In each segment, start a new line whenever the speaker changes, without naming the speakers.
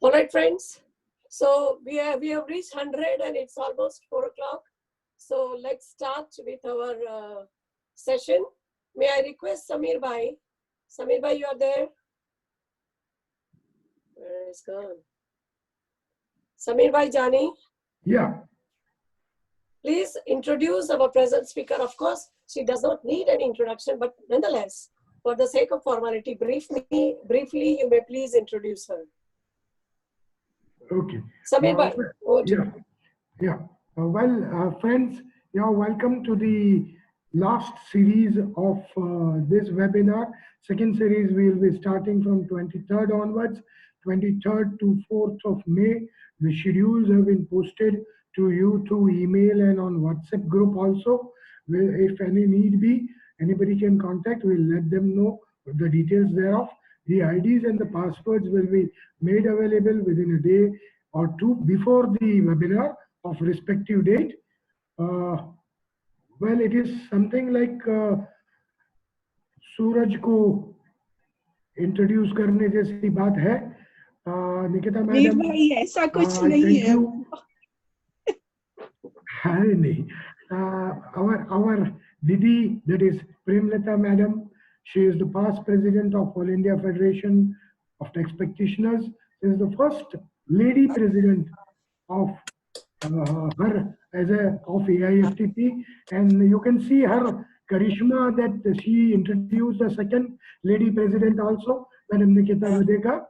All right, friends. So we have reached 100 and it's almost 4 o'clock. So let's start with our session. May I request Samir Bhai? Samir Bhai, you are there? Where is gone? Samir Bhai Jani?
Yeah.
Please introduce our present speaker. Of course, she does not need an introduction, but nonetheless, for the sake of formality, briefly, you may please introduce her.
Okay.
Samir Bhai, over to
Yeah.
you.
Yeah. Friends, you're welcome to the last series of this webinar. Second series we will be starting from 23rd onwards, 23rd to 4th of May. The schedules have been posted to you through email and on WhatsApp group also. If any need be, anybody can contact. We'll let them know the details thereof. The IDs and the passwords will be made available within a day or two before the webinar of respective date. Well, it is something like सूरज को introduce करने जैसी बात है. Nikita madam,
भाई ऐसा कुछ
I
नहीं
thank
है.
you. अरे नहीं, our Didi, that is Premlata madam, she is the past president of All India Federation of Tax Practitioners. She is the first lady president of her as a of AIFTP, and you can see her charisma that she introduced the second lady president also, Madam Nikita Vadekar.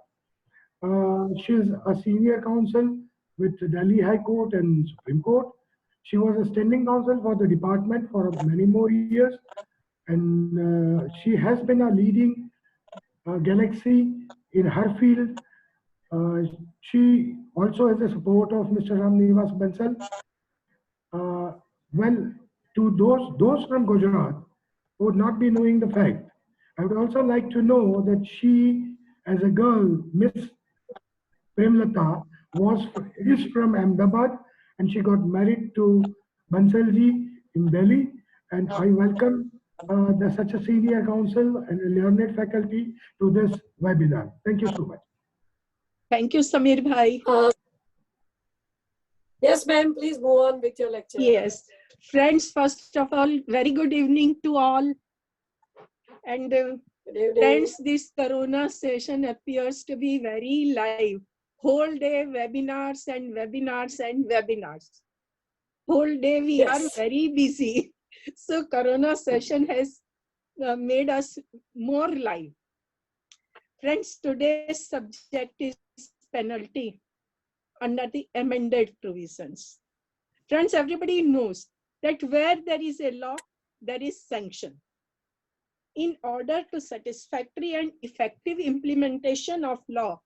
She is a senior counsel with Delhi High Court and Supreme Court. She was a standing counsel for the department for many more years, and she has been a leading galaxy in her field. She also has the support of Mr. Ram Nivas Bansal. Well, to those from Gujarat who would not be knowing the fact, I would also like to know that she, as a girl, Miss Premlata, is from Ahmedabad, and she got married to Bansalji in Delhi. And I welcome such a senior counsel and a learned faculty to this webinar. Thank you so much.
Thank you, Samir bhai.
Yes, ma'am, please move on with your lecture.
Yes. Friends, first of all, very good evening to all. And friends, this Corona session appears to be very live. Whole day webinars and webinars and webinars. Whole day we are very busy. So Corona session has made us more live. Friends, today's subject is penalty under the amended provisions. Friends, everybody knows that where there is a law, there is sanction. In order to satisfactory and effective implementation of law,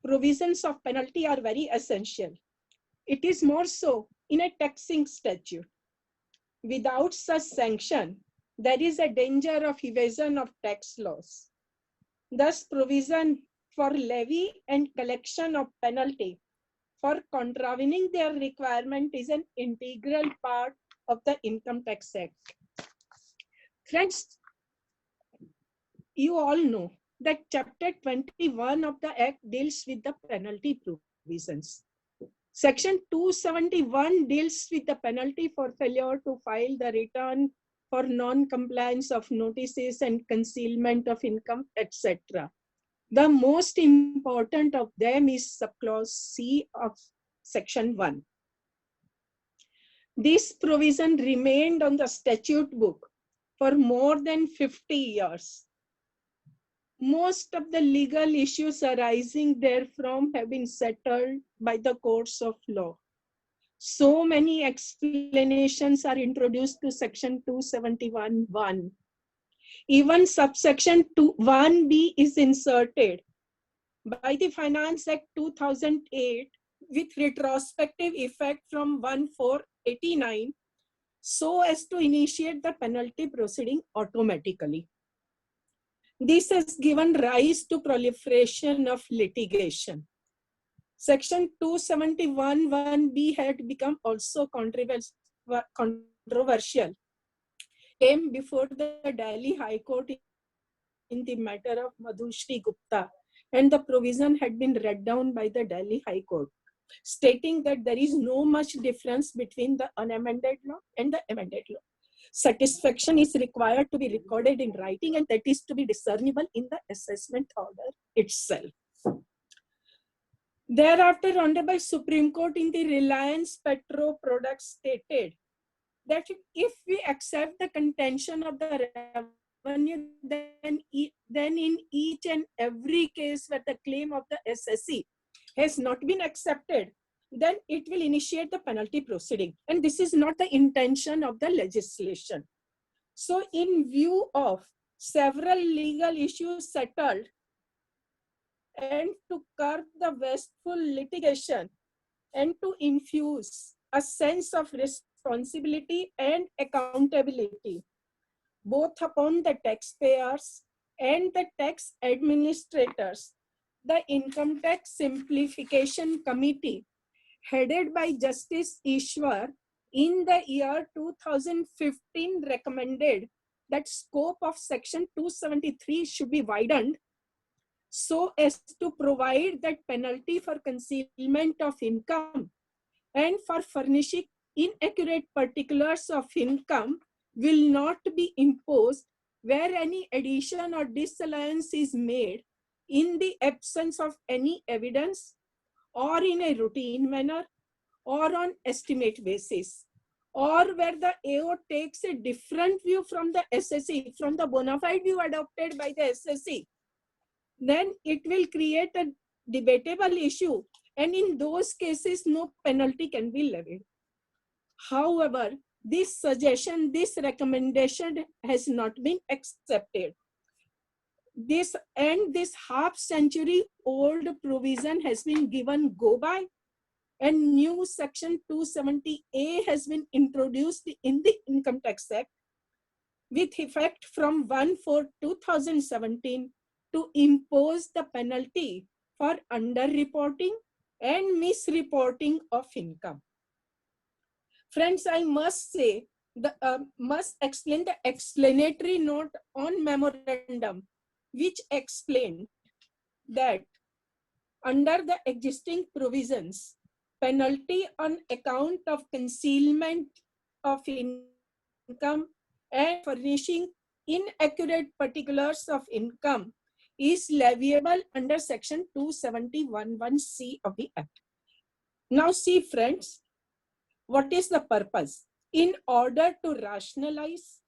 provisions of penalty are very essential. It is more so in a taxing statute. Without such sanction, there is a danger of evasion of tax laws. Thus, provision for levy and collection of penalty for contravening their requirement is an integral part of the Income Tax Act. Friends, you all know that Chapter 21 of the Act deals with the penalty provisions. Section 271 deals with the penalty for failure to file the return for non-compliance of notices and concealment of income, etc. The most important of them is subclause C of Section 1. This provision remained on the statute book for more than 50 years. Most of the legal issues arising therefrom have been settled by the courts of law. So many explanations are introduced to Section 271(1). Even subsection 1B is inserted by the Finance Act 2008 with retrospective effect from 1/4/89 so as to initiate the penalty proceeding automatically. This has given rise to proliferation of litigation. Section 271(1)(b) had become also controversial. Came before the Delhi High Court in the matter of Madhushri Gupta, and the provision had been read down by the Delhi High Court, stating that there is no much difference between the unamended law and the amended law. Satisfaction is required to be recorded in writing, and that is to be discernible in the assessment order itself. Thereafter, Honorable Supreme Court in the Reliance Petro Products stated that if we accept the contention of the revenue, then in each and every case where the claim of the SSC has not been accepted, then it will initiate the penalty proceeding. And this is not the intention of the legislation. So in view of several legal issues settled and to curb the wasteful litigation and to infuse a sense of responsibility and accountability, both upon the taxpayers and the tax administrators, the Income Tax Simplification Committee, headed by Justice Ishwar, in the year 2015 recommended that scope of Section 273 should be widened so as to provide that penalty for concealment of income and for furnishing inaccurate particulars of income will not be imposed where any addition or disallowance is made in the absence of any evidence or in a routine manner or on estimate basis, or where the AO takes a different view from the SSC, from the bona fide view adopted by the SSC, then it will create a debatable issue, and in those cases, no penalty can be levied. However, this suggestion, this recommendation has not been accepted. This half-century old provision has been given go by, and new Section 270A has been introduced in the Income Tax Act with effect from 1/4/2017 to impose the penalty for underreporting and misreporting of income. Friends, I must say, must explain the explanatory note on memorandum, which explained that under the existing provisions, penalty on account of concealment of income and furnishing inaccurate particulars of income is leviable under Section 271(1)(c) of the Act. Now see, friends, what is the purpose? In order to rationalize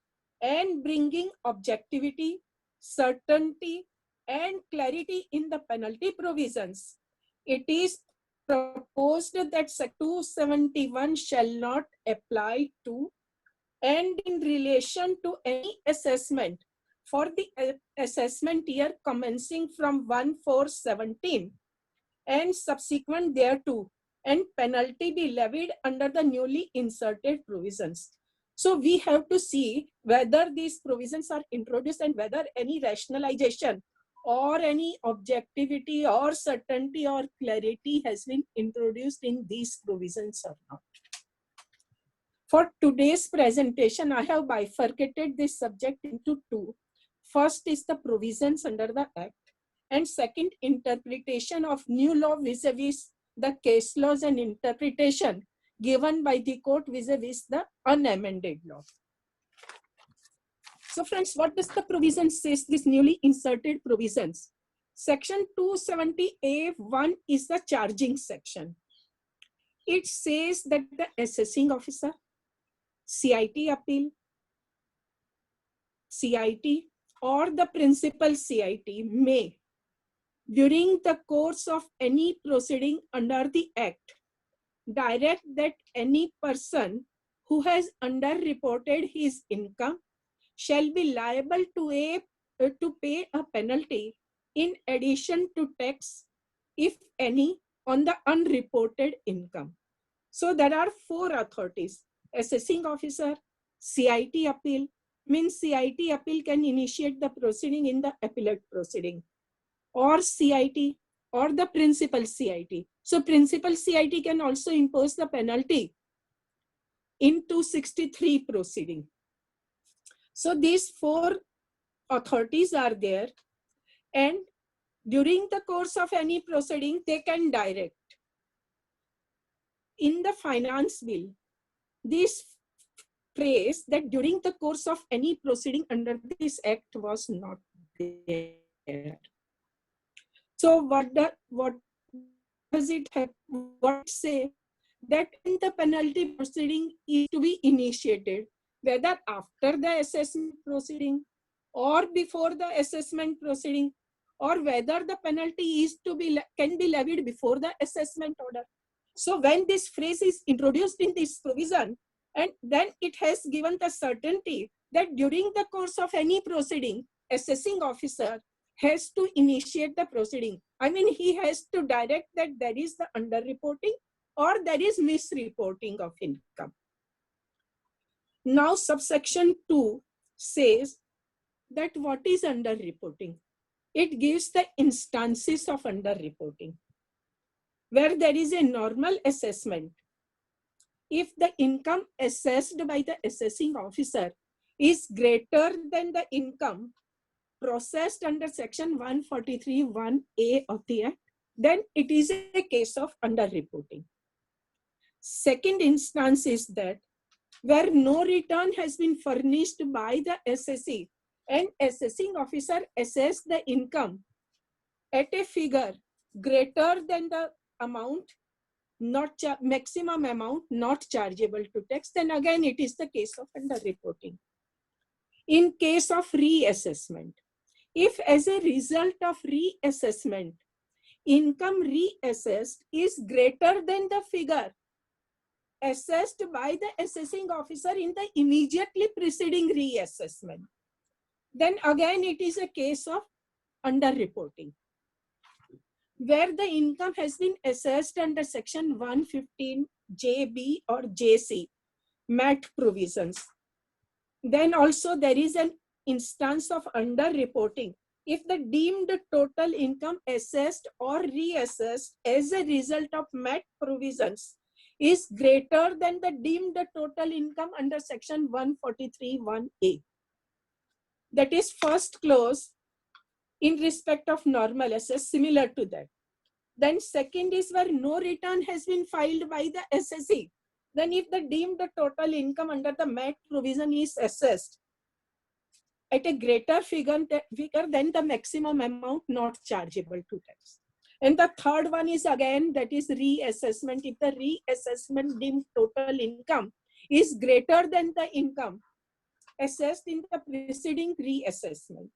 and bringing objectivity, certainty, and clarity in the penalty provisions, it is proposed that Section 271 shall not apply to and in relation to any assessment for the assessment year commencing from 1/4/17 and subsequent thereto, and penalty be levied under the newly inserted provisions. So we have to see whether these provisions are introduced and whether any rationalization or any objectivity or certainty or clarity has been introduced in these provisions or not. For today's presentation, I have bifurcated this subject into two. First is the provisions under the Act, and second, interpretation of new law vis-a-vis the case laws and interpretation given by the court vis-a-vis the unamended law. So friends, what does the provision says, this newly inserted provisions? Section 270A(1) is the charging section. It says that the assessing officer, CIT appeal, CIT or the principal CIT may, during the course of any proceeding under the Act, direct that any person who has underreported his income shall be liable to pay a penalty in addition to tax, if any, on the unreported income. So there are four authorities: assessing officer, CIT appeal, means CIT appeal can initiate the proceeding in the appellate proceeding, or CIT or the principal CIT. So principal CIT can also impose the penalty in 263 proceeding. So these four authorities are there, and during the course of any proceeding, they can direct. In the finance bill, this phrase that during the course of any proceeding under this act was not there. So what does it have? What say? That in the penalty proceeding is to be initiated, whether after the assessment proceeding or before the assessment proceeding, or whether the penalty is to be can be levied before the assessment order. So when this phrase is introduced in this provision, and then it has given the certainty that during the course of any proceeding, assessing officer has to initiate the proceeding. I mean, he has to direct that there is the underreporting or there is misreporting of income. Now, subsection 2 says that what is underreporting? It gives the instances of underreporting. Where there is a normal assessment, if the income assessed by the assessing officer is greater than the income processed under section 143(1)(a) of the Act, then it is a case of underreporting. Second instance is that where no return has been furnished by the assessee and assessing officer assess the income at a figure greater than the amount, maximum amount not chargeable to tax, then again it is the case of underreporting. In case of reassessment, if as a result of reassessment, income reassessed is greater than the figure assessed by the assessing officer in the immediately preceding reassessment, then again it is a case of underreporting. Where the income has been assessed under section 115(j)(b) or (j)(c), MAT provisions, then also there is an instance of underreporting if the deemed total income assessed or reassessed as a result of MAT provisions is greater than the deemed total income under section 143(1)(a). That is first clause in respect of normal assess, similar to that. Then second is where no return has been filed by the assessee. Then if the deemed total income under the MAT provision is assessed at a greater figure than the maximum amount not chargeable to tax. And the third one is again, that is reassessment. If the reassessment deemed total income is greater than the income assessed in the preceding reassessment.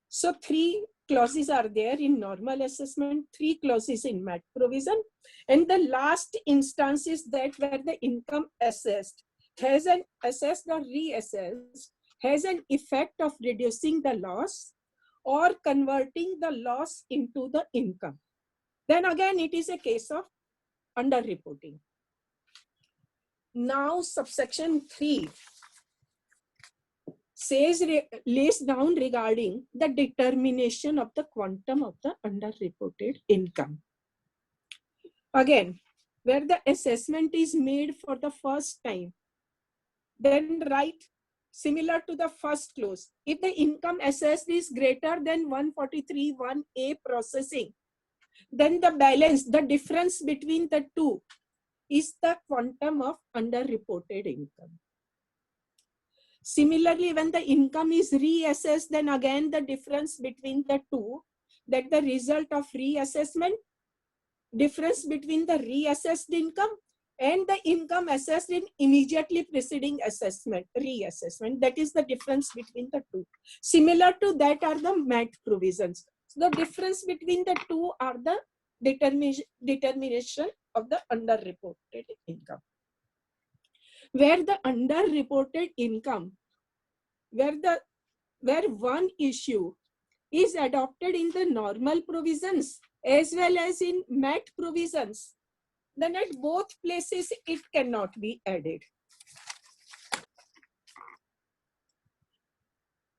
So 3 clauses are there in normal assessment, 3 clauses in MAT provision, and the last instance is that where the income assessed has an assessed or reassessed has an effect of reducing the loss or converting the loss into the income. Then again it is a case of underreporting. Now subsection 3 says, lays down regarding the determination of the quantum of the underreported income. Again, where the assessment is made for the first time, then write similar to the first clause. If the income assessed is greater than 143(1)(a) processing, then the balance, the difference between the two is the quantum of underreported income. Similarly, when the income is reassessed, then again the difference between the two, that the result of reassessment, difference between the reassessed income and the income assessed in immediately preceding assessment, reassessment, that is the difference between the two. Similar to that are the MAT provisions. So the difference between the two are the determination of the underreported income. Where the underreported income, where one issue is adopted in the normal provisions as well as in MAT provisions, then at both places it cannot be added.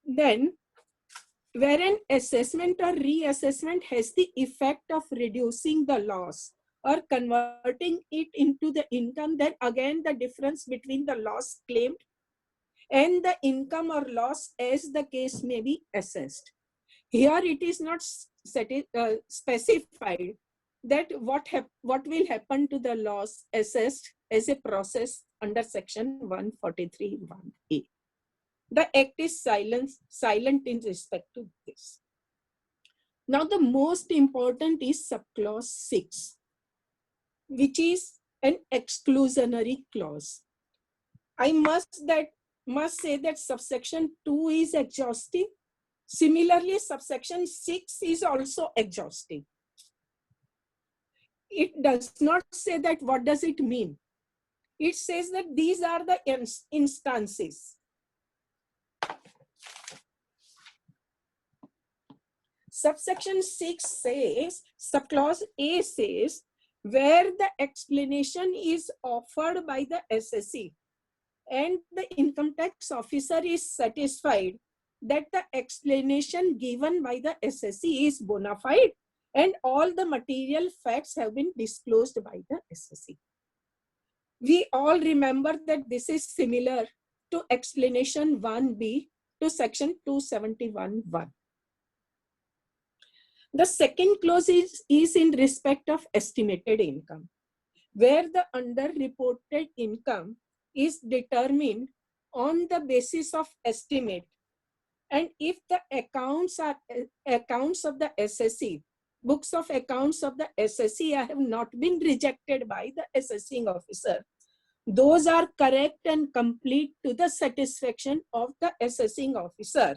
Then, where an assessment or reassessment has the effect of reducing the loss or converting it into the income, then again the difference between the loss claimed and the income or loss as the case may be assessed. Here it is not specified that what will happen to the loss assessed as a process under section 143(1)(a). The act is silent in respect to this. Now the most important is subclause 6, which is an exclusionary clause. I must say that subsection 2 is exhaustive. Similarly, subsection 6 is also exhaustive. It does not say that. What does it mean? It says that these are the instances. Subsection 6 says, subclause A says, where the explanation is offered by the SSE and the income tax officer is satisfied that the explanation given by the SSE is bona fide and all the material facts have been disclosed by the SSE. We all remember that this is similar to explanation 1B to section 271(1). The second clause is in respect of estimated income, where the underreported income is determined on the basis of estimate. And if the accounts of the SSE, books of accounts of the SSE have not been rejected by the assessing officer, those are correct and complete to the satisfaction of the assessing officer.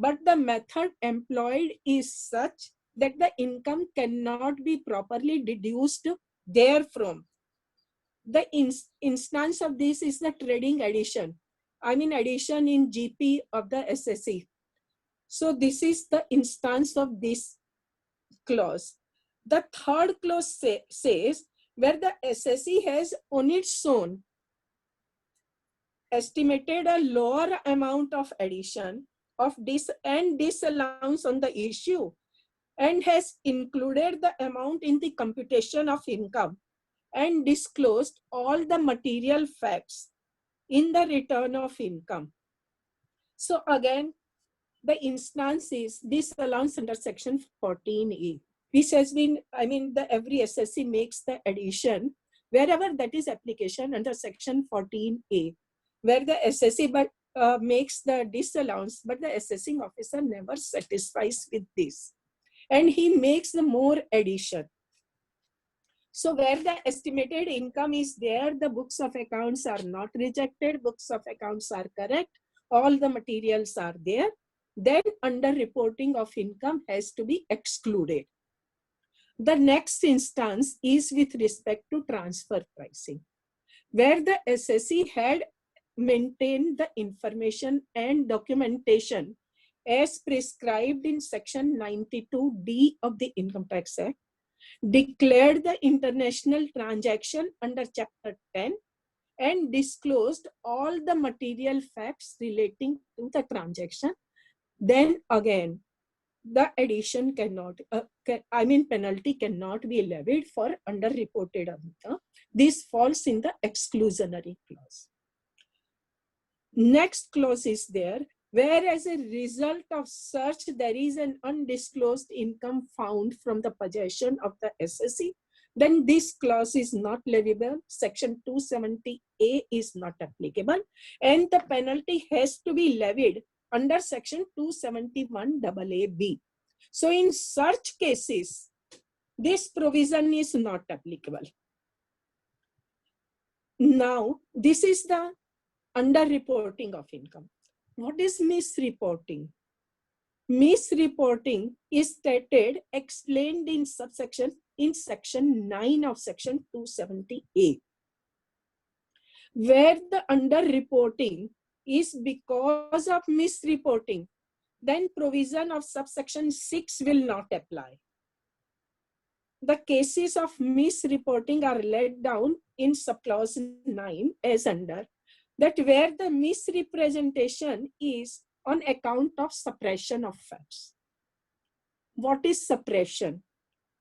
But the method employed is such that the income cannot be properly deduced therefrom. The instance of this is the trading addition. I mean addition in GP of the SSE. So this is the instance of this clause. The third clause says where the SSE has on its own estimated a lower amount of addition of disallowance on the issue and has included the amount in the computation of income and disclosed all the material facts in the return of income. So again, the instance is disallowance under section 14A, which has been, every SSE makes the addition wherever that is application under section 14A, where the SSE makes the disallowance, but the assessing officer never satisfies with this. And he makes the more addition. So where the estimated income is there, the books of accounts are not rejected, books of accounts are correct, all the materials are there, then underreporting of income has to be excluded. The next instance is with respect to transfer pricing, where the SSE had maintained the information and documentation as prescribed in section 92D of the Income Tax Act, declared the international transaction under chapter 10 and disclosed all the material facts relating to the transaction, then again, the addition cannot, penalty cannot be levied for underreported income. This falls in the exclusionary clause. Next clause is there, where as a result of search, there is an undisclosed income found from the possession of the SSE, then this clause is not leviable. Section 270A is not applicable, and the penalty has to be levied under section 271AA(b). So in such cases, this provision is not applicable. Now, this is the underreporting of income. What is misreporting? Misreporting is stated, explained in subsection in section 9 of section 270A, where the underreporting is because of misreporting, then provision of subsection 6 will not apply. The cases of misreporting are laid down in subclause 9 as under, that where the misrepresentation is on account of suppression of facts. What is suppression?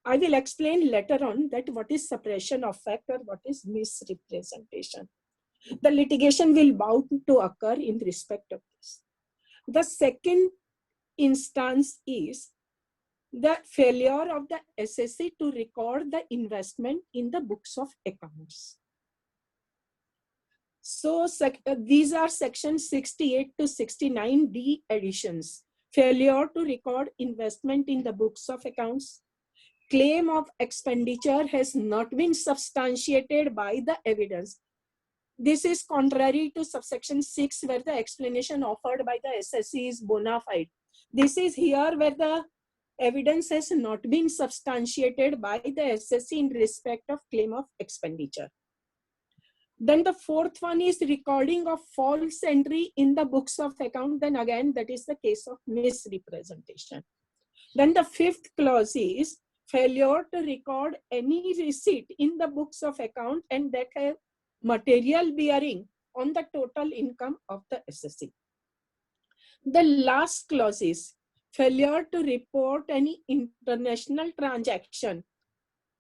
I will explain later on that what is suppression of fact or what is misrepresentation. The litigation will bound to occur in respect of this. The second instance is the failure of the SSC to record the investment in the books of accounts. So these are section 68 to 69D additions. Failure to record investment in the books of accounts. Claim of expenditure has not been substantiated by the evidence. This is contrary to subsection 6, where the explanation offered by the SSC is bona fide. This is here where the evidence has not been substantiated by the SSC in respect of claim of expenditure. Then the fourth one is recording of false entry in the books of account. Then again, that is the case of misrepresentation. Then the fifth clause is failure to record any receipt in the books of account and that have material bearing on the total income of the SSC. The last clause is failure to report any international transaction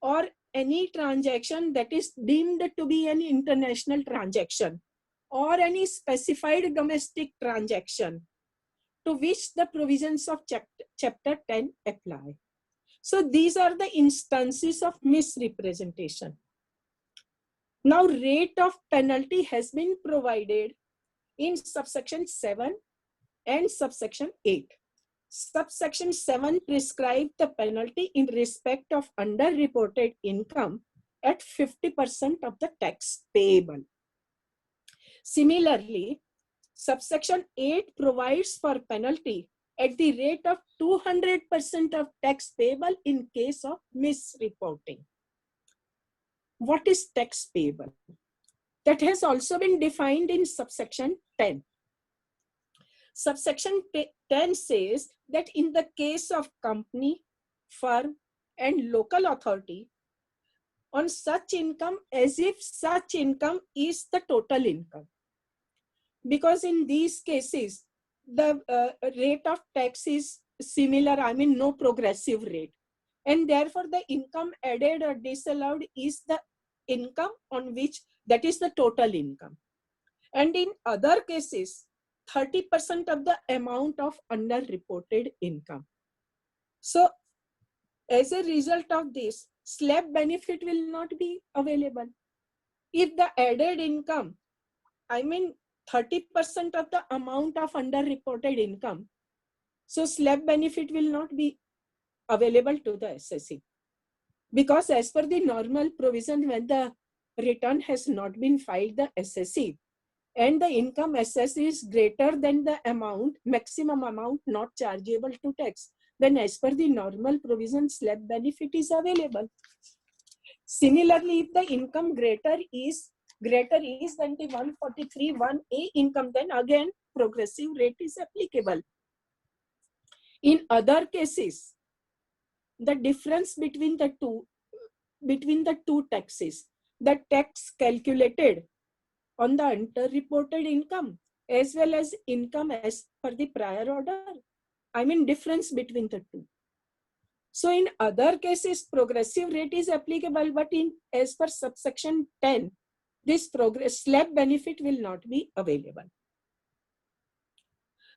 or any transaction that is deemed to be an international transaction or any specified domestic transaction to which the provisions of chapter 10 apply. So these are the instances of misrepresentation. Now rate of penalty has been provided in subsection 7 and subsection 8. Subsection 7 prescribes the penalty in respect of underreported income at 50% of the tax payable. Similarly, subsection 8 provides for penalty at the rate of 200% of tax payable in case of misreporting. What is tax payable? That has also been defined in subsection 10. Subsection 10 says that in the case of company, firm, and local authority, on such income as if such income is the total income. Because in these cases, the rate of tax is similar, I mean no progressive rate. And therefore the income added or disallowed is the income on which, that is the total income. And in other cases, 30% of the amount of underreported income. So as a result of this, slab benefit will not be available. If the added income, I mean 30% of the amount of underreported income, so slab benefit will not be available to the SSC. Because as per the normal provision, when the return has not been filed, the SSC, and the income assessed is greater than the amount, maximum amount not chargeable to tax, then as per the normal provision, slab benefit is available. Similarly, if the income greater is than the 143(1)(a) income, then again progressive rate is applicable. In other cases, the difference between the two taxes, the tax calculated on the underreported income as well as income as per the prior order, I mean difference between the two. So in other cases, progressive rate is applicable, but in as per subsection 10, this slab benefit will not be available.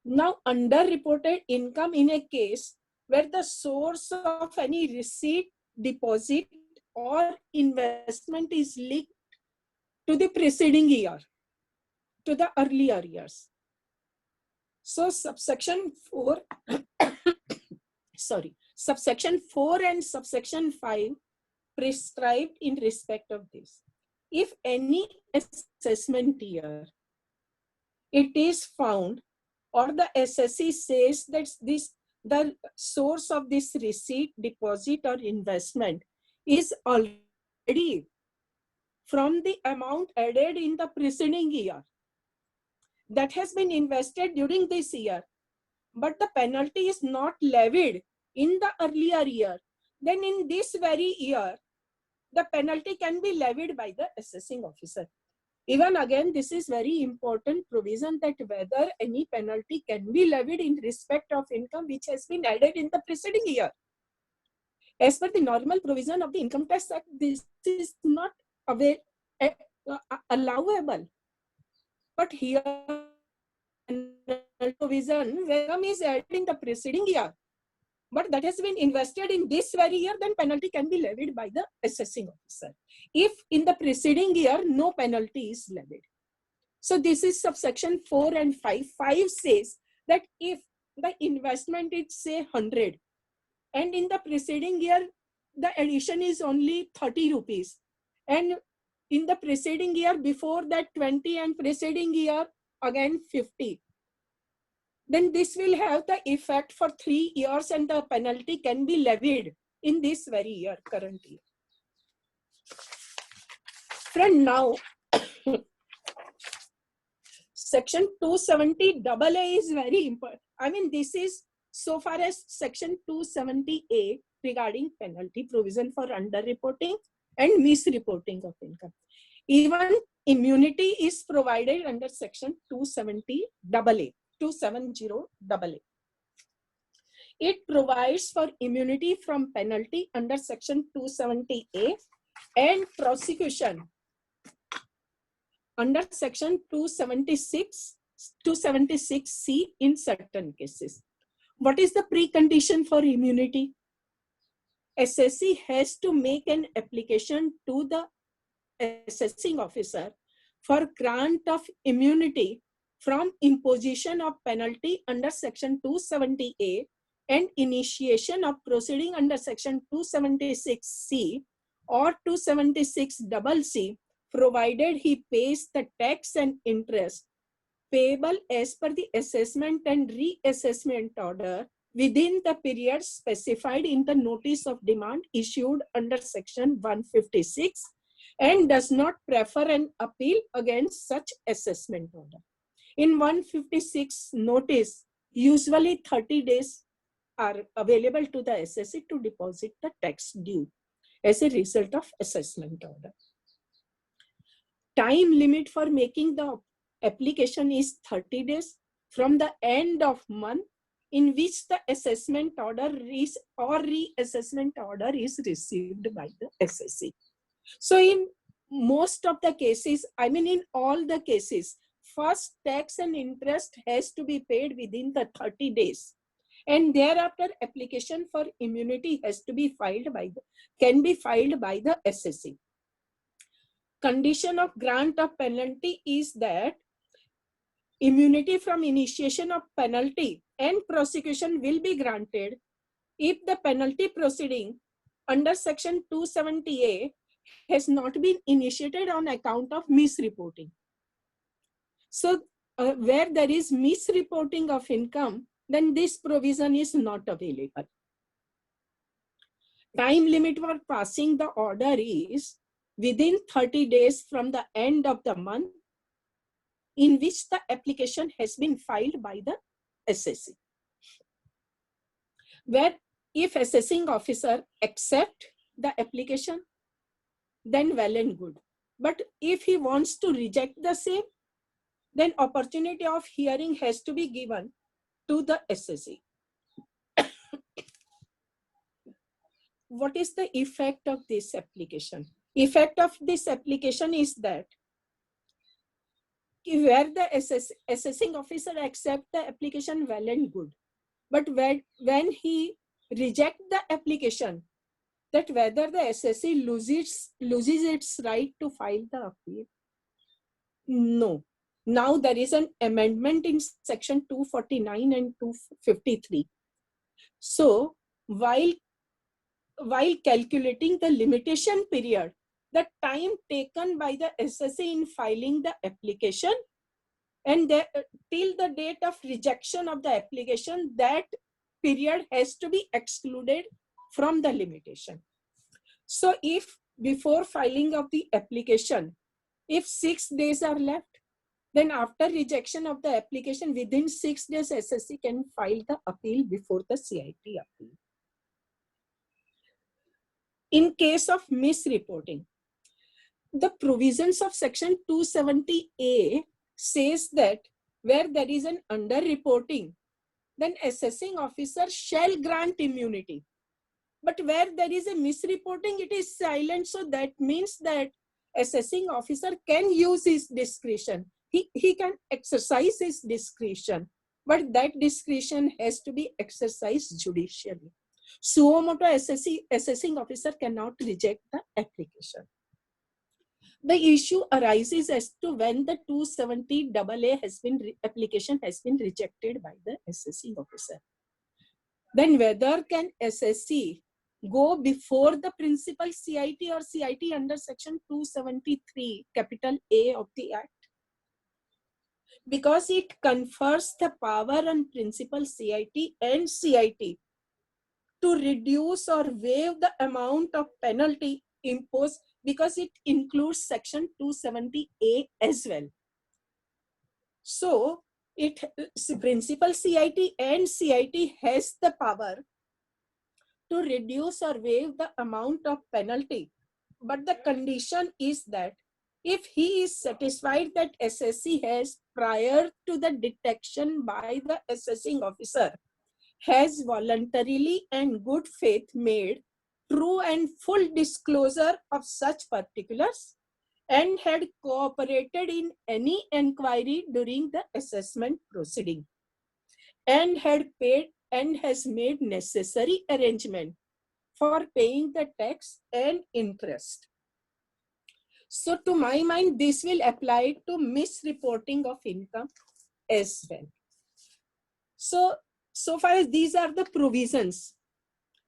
Now, underreported income in a case where the source of any receipt, deposit, or investment is linked to the preceding year, to the earlier years. So subsection 4, subsection 4 and subsection 5 prescribed in respect of this. If any assessment year, it is found, or the SSC says that the source of this receipt, deposit, or investment is already from the amount added in the preceding year that has been invested during this year, but the penalty is not levied in the earlier year, then in this very year, the penalty can be levied by the assessing officer. Even again, this is very important provision, that whether any penalty can be levied in respect of income which has been added in the preceding year. As per the normal provision of the Income Tax Act, this is not allowable. But here, provision where income is added in the preceding year, but that has been invested in this very year, then penalty can be levied by the assessing officer. If in the preceding year, no penalty is levied. So this is subsection 4 and 5. 5 says that if the investment is say 100 and in the preceding year, the addition is only 30 rupees. And in the preceding year before that 20 and preceding year again 50. Then this will have the effect for 3 years and the penalty can be levied in this very year, current year. Friend, now section 270 AA is very important. I mean, this is so far as section 270A regarding penalty provision for underreporting and misreporting of income. Even immunity is provided under section 270 AA. 270 AA. It provides for immunity from penalty under section 270A and prosecution under section 276C in certain cases. What is the precondition for immunity? SSC has to make an application to the assessing officer for grant of immunity from imposition of penalty under section 270A and initiation of proceeding under section 276C or 276CC, provided he pays the tax and interest payable as per the assessment and reassessment order within the period specified in the notice of demand issued under section 156 and does not prefer an appeal against such assessment order. In 156 notice, usually 30 days are available to the assessee to deposit the tax due as a result of assessment order. Time limit for making the application is 30 days from the end of month in which the assessment order is or reassessment order is received by the assessee. So in most of the cases, I mean in all the cases, first tax and interest has to be paid within the 30 days. And thereafter application for immunity has to be filed by the, can be filed by the assessee. Condition of grant of penalty is that immunity from initiation of penalty and prosecution will be granted if the penalty proceeding under section 270A has not been initiated on account of misreporting. So where there is misreporting of income, then this provision is not available. Time limit for passing the order is within 30 days from the end of the month in which the application has been filed by the assessee. Where if assessing officer accept the application, then well and good. But if he wants to reject the same, then opportunity of hearing has to be given to the assessee. What is the effect of this application? Effect of this application is that where the assessing officer accept the application, well and good. But when he reject the application, that whether the assessee loses its right to file the appeal? No. Now there is an amendment in section 249 and 253. So while calculating the limitation period, the time taken by the assessee in filing the application and till the date of rejection of the application, that period has to be excluded from the limitation. So if before filing of the application, if 6 days are left, then after rejection of the application, within 6 days, assessee can file the appeal before the CIT appeal. In case of misreporting, the provisions of section 270A says that where there is an underreporting, then assessing officer shall grant immunity. But where there is a misreporting, it is silent. So that means that assessing officer can use his discretion. He can exercise his discretion, but that discretion has to be exercised judicially. Suo motu assessing officer cannot reject the application. The issue arises as to when the 270 AA application has been rejected by the assessing officer. Then whether can SSC go before the principal CIT or CIT under section 273 capital A of the Act? Because it confers the power on principal CIT and CIT to reduce or waive the amount of penalty imposed, because it includes section 270A as well. So principal CIT and CIT has the power to reduce or waive the amount of penalty. But the condition is that if he is satisfied that SSC has, prior to the detection by the assessing officer, has voluntarily and good faith made true and full disclosure of such particulars and had cooperated in any inquiry during the assessment proceeding and had paid and has made necessary arrangement for paying the tax and interest. So to my mind, this will apply to misreporting of income as well. So far as these are the provisions,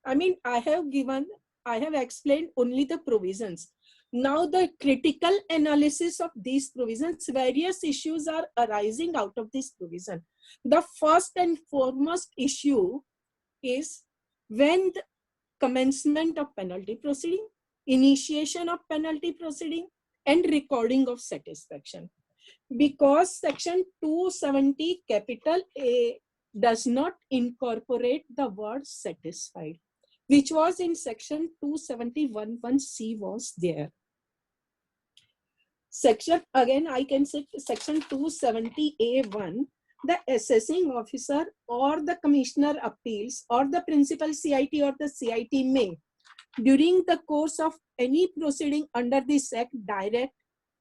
I mean, I have explained only the provisions. Now the critical analysis of these provisions, various issues are arising out of this provision. The first and foremost issue is when the commencement of penalty proceeding, initiation of penalty proceeding, and recording of satisfaction. Because section 270 capital A does not incorporate the word satisfied, which was in section 271(1)(c) was there. Again, I can say section 270A(1), the assessing officer or the commissioner appeals or the principal CIT or the CIT may, during the course of any proceeding under this act, direct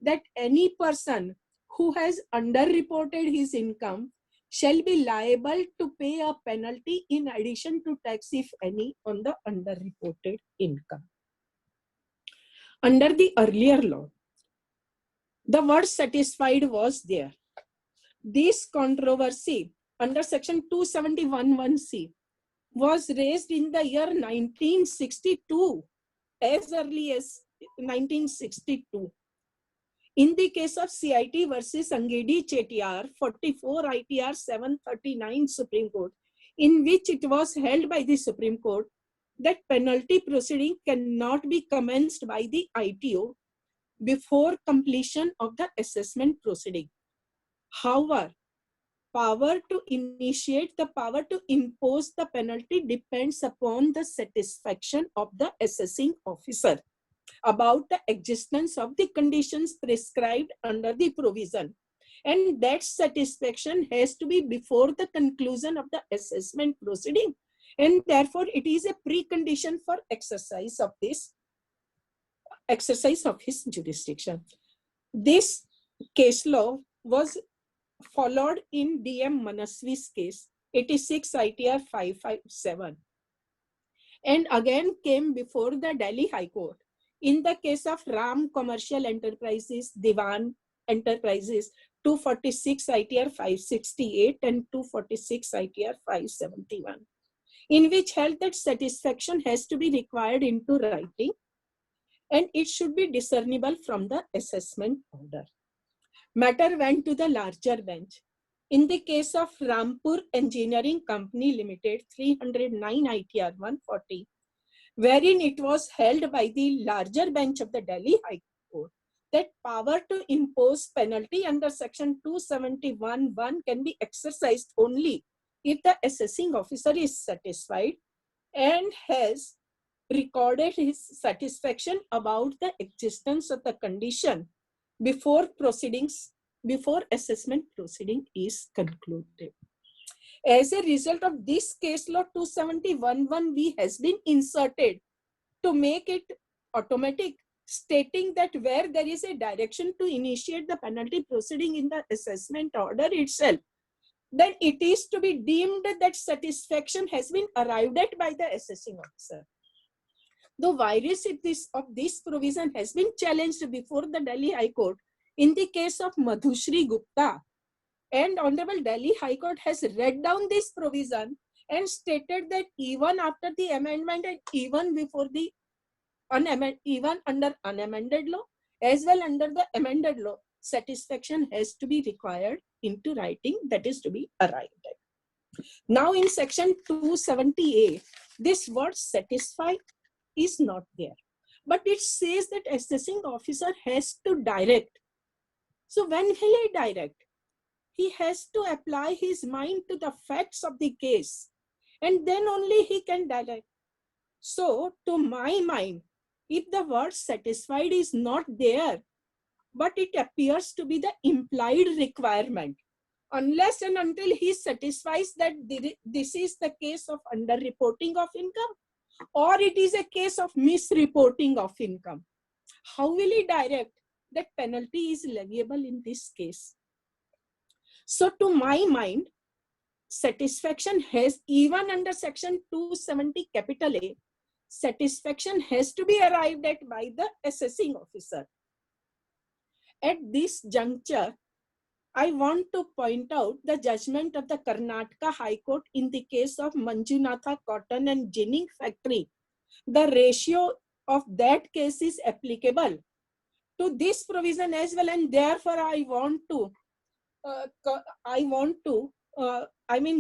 that any person who has underreported his income shall be liable to pay a penalty in addition to tax, if any, on the underreported income. Under the earlier law, the word satisfied was there. This controversy under section 271(1)(c) was raised in the year 1962, as early as 1962. In the case of CIT versus Angedi Chettiar, 44 ITR 739 Supreme Court, in which it was held by the Supreme Court that penalty proceeding cannot be commenced by the ITO before completion of the assessment proceeding. However, power to initiate, the power to impose the penalty depends upon the satisfaction of the assessing officer about the existence of the conditions prescribed under the provision. And that satisfaction has to be before the conclusion of the assessment proceeding. And therefore, it is a precondition for exercise of his jurisdiction. This case law was followed in DM Manaswi's case, 86 ITR 557, and again came before the Delhi High Court in the case of Ram Commercial Enterprises, Diwan Enterprises, 246 ITR 568 and 246 ITR 571, in which held that satisfaction has to be required into writing and it should be discernible from the assessment order. Matter went to the larger bench. In the case of Rampur Engineering Company Limited, 309 ITR 140, wherein it was held by the larger bench of the Delhi High Court that power to impose penalty under section 271(1) can be exercised only if the assessing officer is satisfied and has recorded his satisfaction about the existence of the condition before assessment proceeding is concluded. As a result of this case law, 271(1)(b) has been inserted to make it automatic, stating that where there is a direction to initiate the penalty proceeding in the assessment order itself, then it is to be deemed that satisfaction has been arrived at by the assessing officer. The virus of this provision has been challenged before the Delhi High Court in the case of Madhushri Gupta, and Honorable Delhi High Court has read down this provision and stated that even after the amendment and even before the even under unamended law as well under the amended law, satisfaction has to be required into writing, that is to be arrived at. Now in section 270A, this word satisfy is not there, but it says that assessing officer has to direct. So when will he direct? He has to apply his mind to the facts of the case, and then only he can direct. So to my mind, if the word satisfied is not there, but it appears to be the implied requirement, unless and until he satisfies that this is the case of underreporting of income or it is a case of misreporting of income, how will he direct that penalty is leviable in this case? So to my mind, satisfaction has, even under section 270 capital A, satisfaction has to be arrived at by the assessing officer. At this juncture, I want to point out the judgment of the Karnataka High Court in the case of Manjunatha Cotton and Ginning Factory. The ratio of that case is applicable to this provision as well, and therefore I want to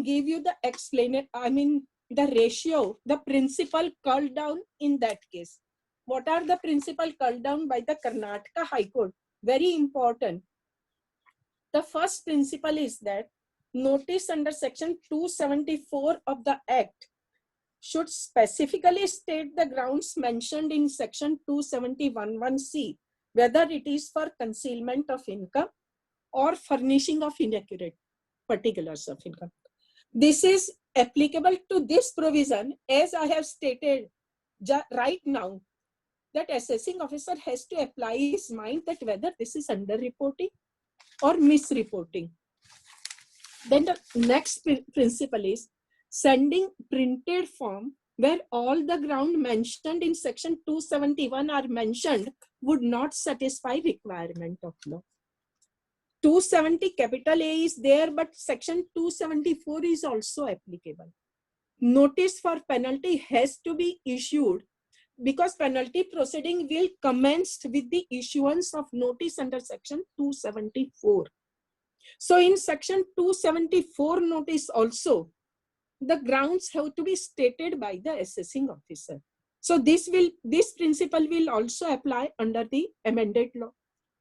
give you the explanation, the ratio, the principle called down in that case. What are the principle called down by the Karnataka High Court? Very important. The first principle is that notice under section 274 of the Act should specifically state the grounds mentioned in section 271(1)(c), whether it is for concealment of income or furnishing of inaccurate particulars of income. This is applicable to this provision, as I have stated right now, that assessing officer has to apply his mind that whether this is underreporting or misreporting. Then the next principle is sending printed form where all the ground mentioned in section 271 are mentioned would not satisfy requirement of law. 270 capital A is there, but section 274 is also applicable. Notice for penalty has to be issued because penalty proceeding will commence with the issuance of notice under section 274. So in section 274 notice also, the grounds have to be stated by the assessing officer. So this principle will also apply under the amended law.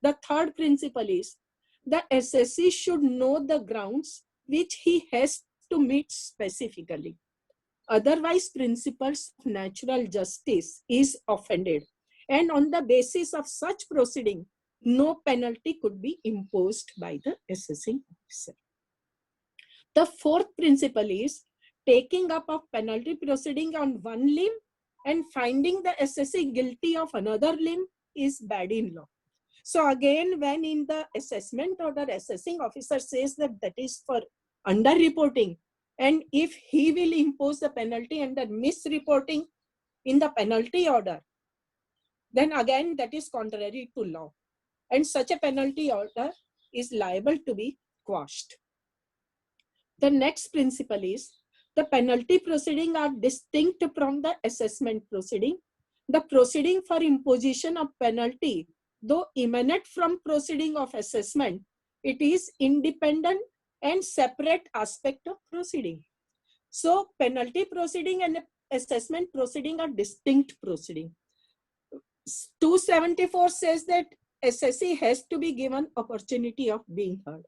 The third principle is the assessee should know the grounds which he has to meet specifically. Otherwise, principles of natural justice is offended, and on the basis of such proceeding, no penalty could be imposed by the assessing officer. The fourth principle is taking up of penalty proceeding on one limb and finding the assessee guilty of another limb is bad in law. So again, when in the assessment order, assessing officer says that that is for underreporting, and if he will impose the penalty under misreporting in the penalty order, then again that is contrary to law, and such a penalty order is liable to be quashed. The next principle is the penalty proceeding are distinct from the assessment proceeding. The proceeding for imposition of penalty, though emanate from proceeding of assessment, it is independent and separate aspect of proceeding. So penalty proceeding and assessment proceeding are distinct proceeding. 274 says that assessee has to be given opportunity of being heard.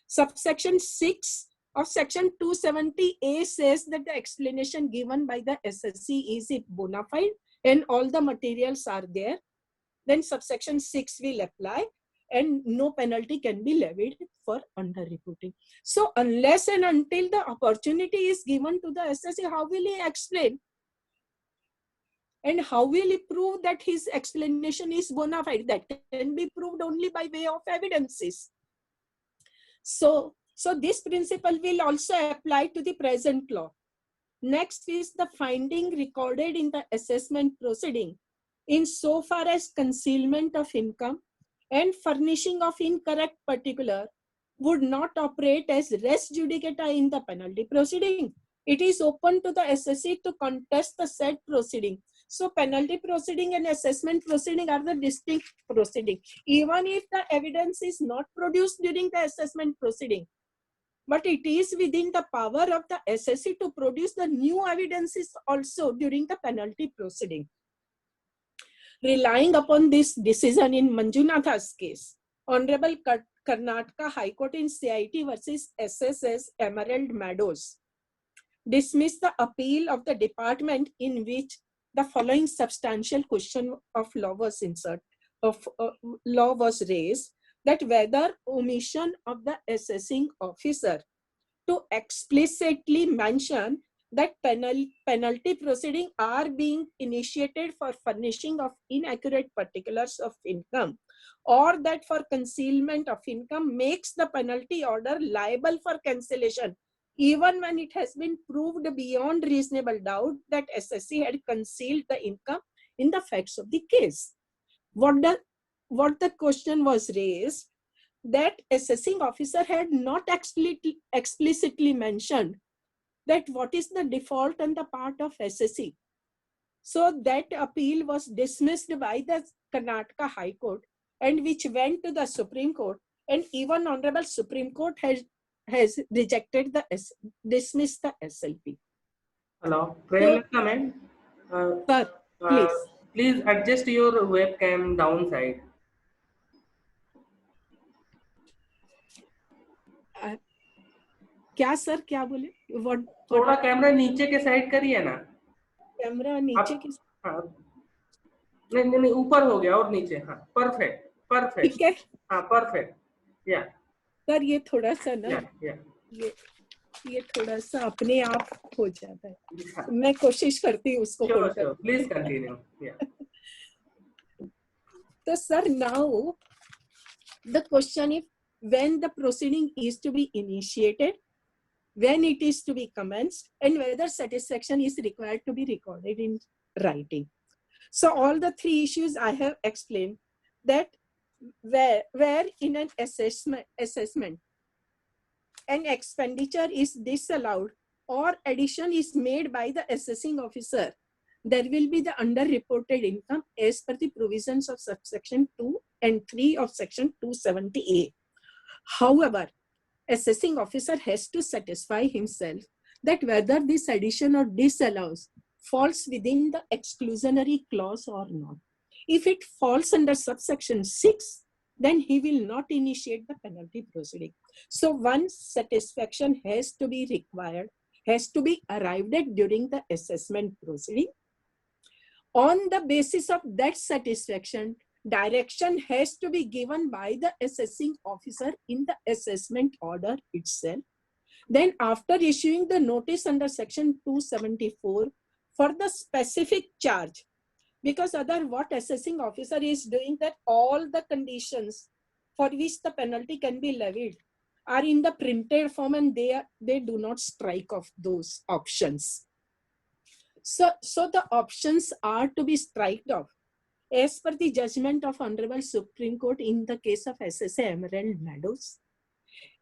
Subsection 6 of section 270A says that the explanation given by the assessee is bona fide and all the materials are there. Then subsection 6 will apply and no penalty can be levied for underreporting. So unless and until the opportunity is given to the assessee, how will he explain? And how will he prove that his explanation is bona fide? That can be proved only by way of evidences. So So this principle will also apply to the present law. Next is the finding recorded in the assessment proceeding insofar as concealment of income and furnishing of incorrect particular would not operate as res judicata in the penalty proceeding. It is open to the assessee to contest the said proceeding. So penalty proceeding and assessment proceeding are the distinct proceeding. Even if the evidence is not produced during the assessment proceeding, but it is within the power of the assessee to produce the new evidences also during the penalty proceeding. Relying upon this decision in Manjunatha's case, Honorable Karnataka High Court in CIT versus SSS Emerald Meadows dismissed the appeal of the department in which the following substantial question of law was raised, that whether omission of the assessing officer to explicitly mention that penalty proceeding are being initiated for furnishing of inaccurate particulars of income, or that for concealment of income makes the penalty order liable for cancellation, even when it has been proved beyond reasonable doubt that SSC had concealed the income in the facts of the case. What the question was raised, that assessing officer had not explicitly mentioned that what is the default on the part of SSC. So that appeal was dismissed by the Karnataka High Court, and which went to the Supreme Court, and even Honorable Supreme Court has rejected dismissed the SLP.
Hello, Premlata ma'am.
Sir, please.
Please adjust your webcam downside.
क्या sir, क्या बोले?
थोड़ा camera नीचे के side करिए ना.
Camera नीचे के,
हाँ, नहीं ऊपर हो गया और नीचे. हाँ, परफेक्ट.
ठीक है.
हाँ, परफेक्ट. या
सर ये थोड़ा सा ना, ये थोड़ा सा अपने आप हो जाता है. मैं कोशिश करती हूँ उसको.
Please continue.
तो sir, now the question is, when the proceeding is to be initiated, when it is to be commenced, and whether satisfaction is required to be recorded in writing. So all the three issues I have explained, that where in an assessment an expenditure is disallowed or addition is made by the assessing officer, there will be the underreported income as per the provisions of subsection 2 and 3 of section 270A. However, assessing officer has to satisfy himself that whether this addition or disallows falls within the exclusionary clause or not. If it falls under subsection 6, then he will not initiate the penalty proceeding. So one satisfaction has to be required, has to be arrived at during the assessment proceeding. On the basis of that satisfaction, direction has to be given by the assessing officer in the assessment order itself. Then after issuing the notice under section 274 for the specific charge, because what assessing officer is doing, that all the conditions for which the penalty can be levied are in the printed form, and they do not strike off those options. So the options are to be striked off as per the judgment of Honorable Supreme Court in the case of SSA Emerald Meadows.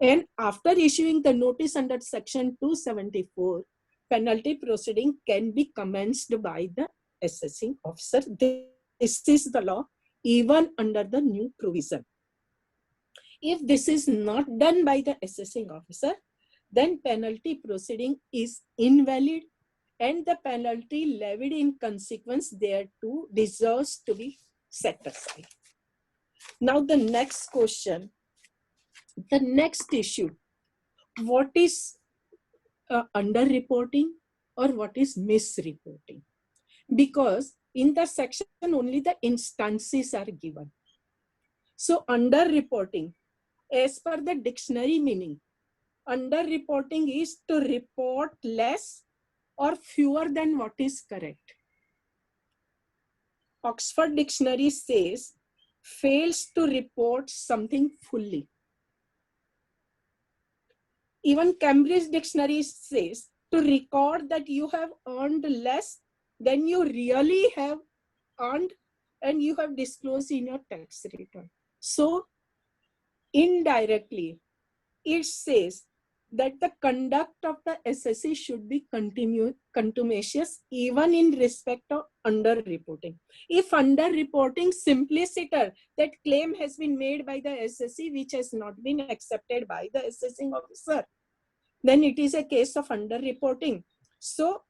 And after issuing the notice under section 274, penalty proceeding can be commenced by the assessing officer. This is the law even under the new provision. If this is not done by the assessing officer, then penalty proceeding is invalid, and the penalty levied in consequence thereto deserves to be set aside. Now the next question, the next issue, what is underreporting or what is misreporting? Because in the section only the instances are given. So underreporting, as per the dictionary meaning, underreporting is to report less or fewer than what is correct. Oxford Dictionary says, fails to report something fully. Even Cambridge Dictionary says to record that you have earned less than you really have earned and you have disclosed in your tax return. So indirectly, it says that the conduct of the SSC should be contumacious even in respect of under-reporting. If under-reporting simpliciter, that claim has been made by the SSC which has not been accepted by the assessing officer, then it is a case of under-reporting. So,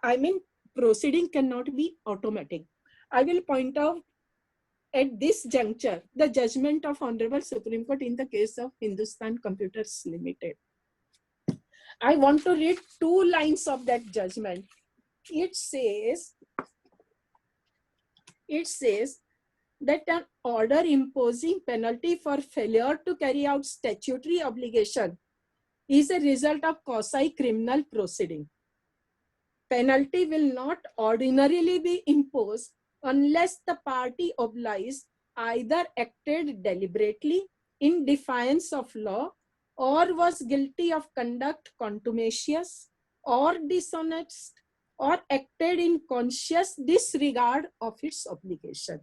I mean, proceeding cannot be automatic. I will point out at this juncture the judgment of Honorable Supreme Court in the case of Hindustan Computers Limited. I want to read 2 lines of that judgment. It says that an order imposing penalty for failure to carry out statutory obligation is a result of quasi-criminal proceeding. Penalty will not ordinarily be imposed unless the party obliged either acted deliberately in defiance of law or was guilty of conduct contumacious or dishonest or acted in conscious disregard of its obligation.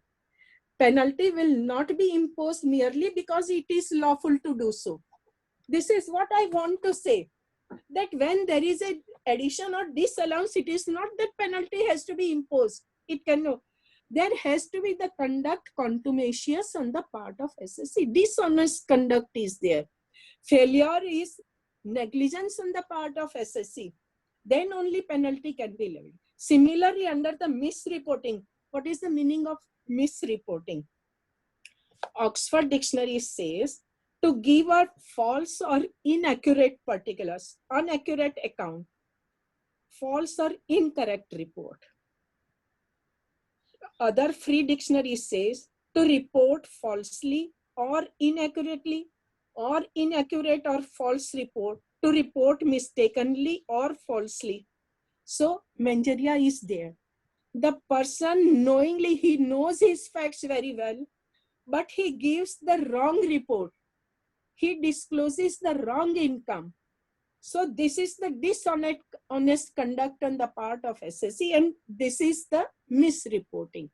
Penalty will not be imposed merely because it is lawful to do so. This is what I want to say, that when there is an addition or disallowance, it is not that penalty has to be imposed. It cannot. There has to be the conduct contumacious on the part of SSC. Dishonest conduct is there. Failure is negligence on the part of SSC. Then only penalty can be levied. Similarly, under the misreporting, what is the meaning of misreporting? Oxford Dictionary says to give a false or inaccurate particulars, inaccurate account, false or incorrect report. Other Free Dictionary says to report falsely or inaccurately, or inaccurate or false report, to report mistakenly or falsely. So mens rea is there. The person knowingly, he knows his facts very well, but he gives the wrong report. He discloses the wrong income. So this is the dishonest conduct on the part of SSC, and this is the misreporting.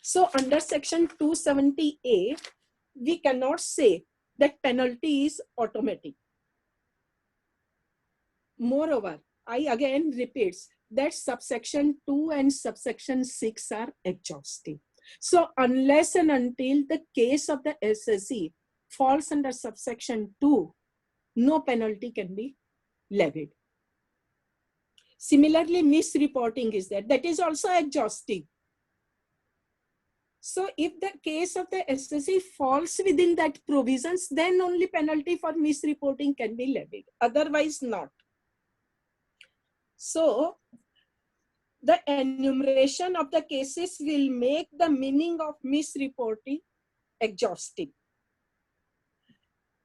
So under section 270A, we cannot say that penalty is automatic. Moreover, I again repeat that subsection 2 and subsection 6 are exhaustive. So unless and until the case of the SSC falls under subsection 2, no penalty can be levied. Similarly, misreporting is there. That is also exhaustive. So if the case of the SSC falls within that provisions, then only penalty for misreporting can be levied. Otherwise not. So the enumeration of the cases will make the meaning of misreporting exhaustive.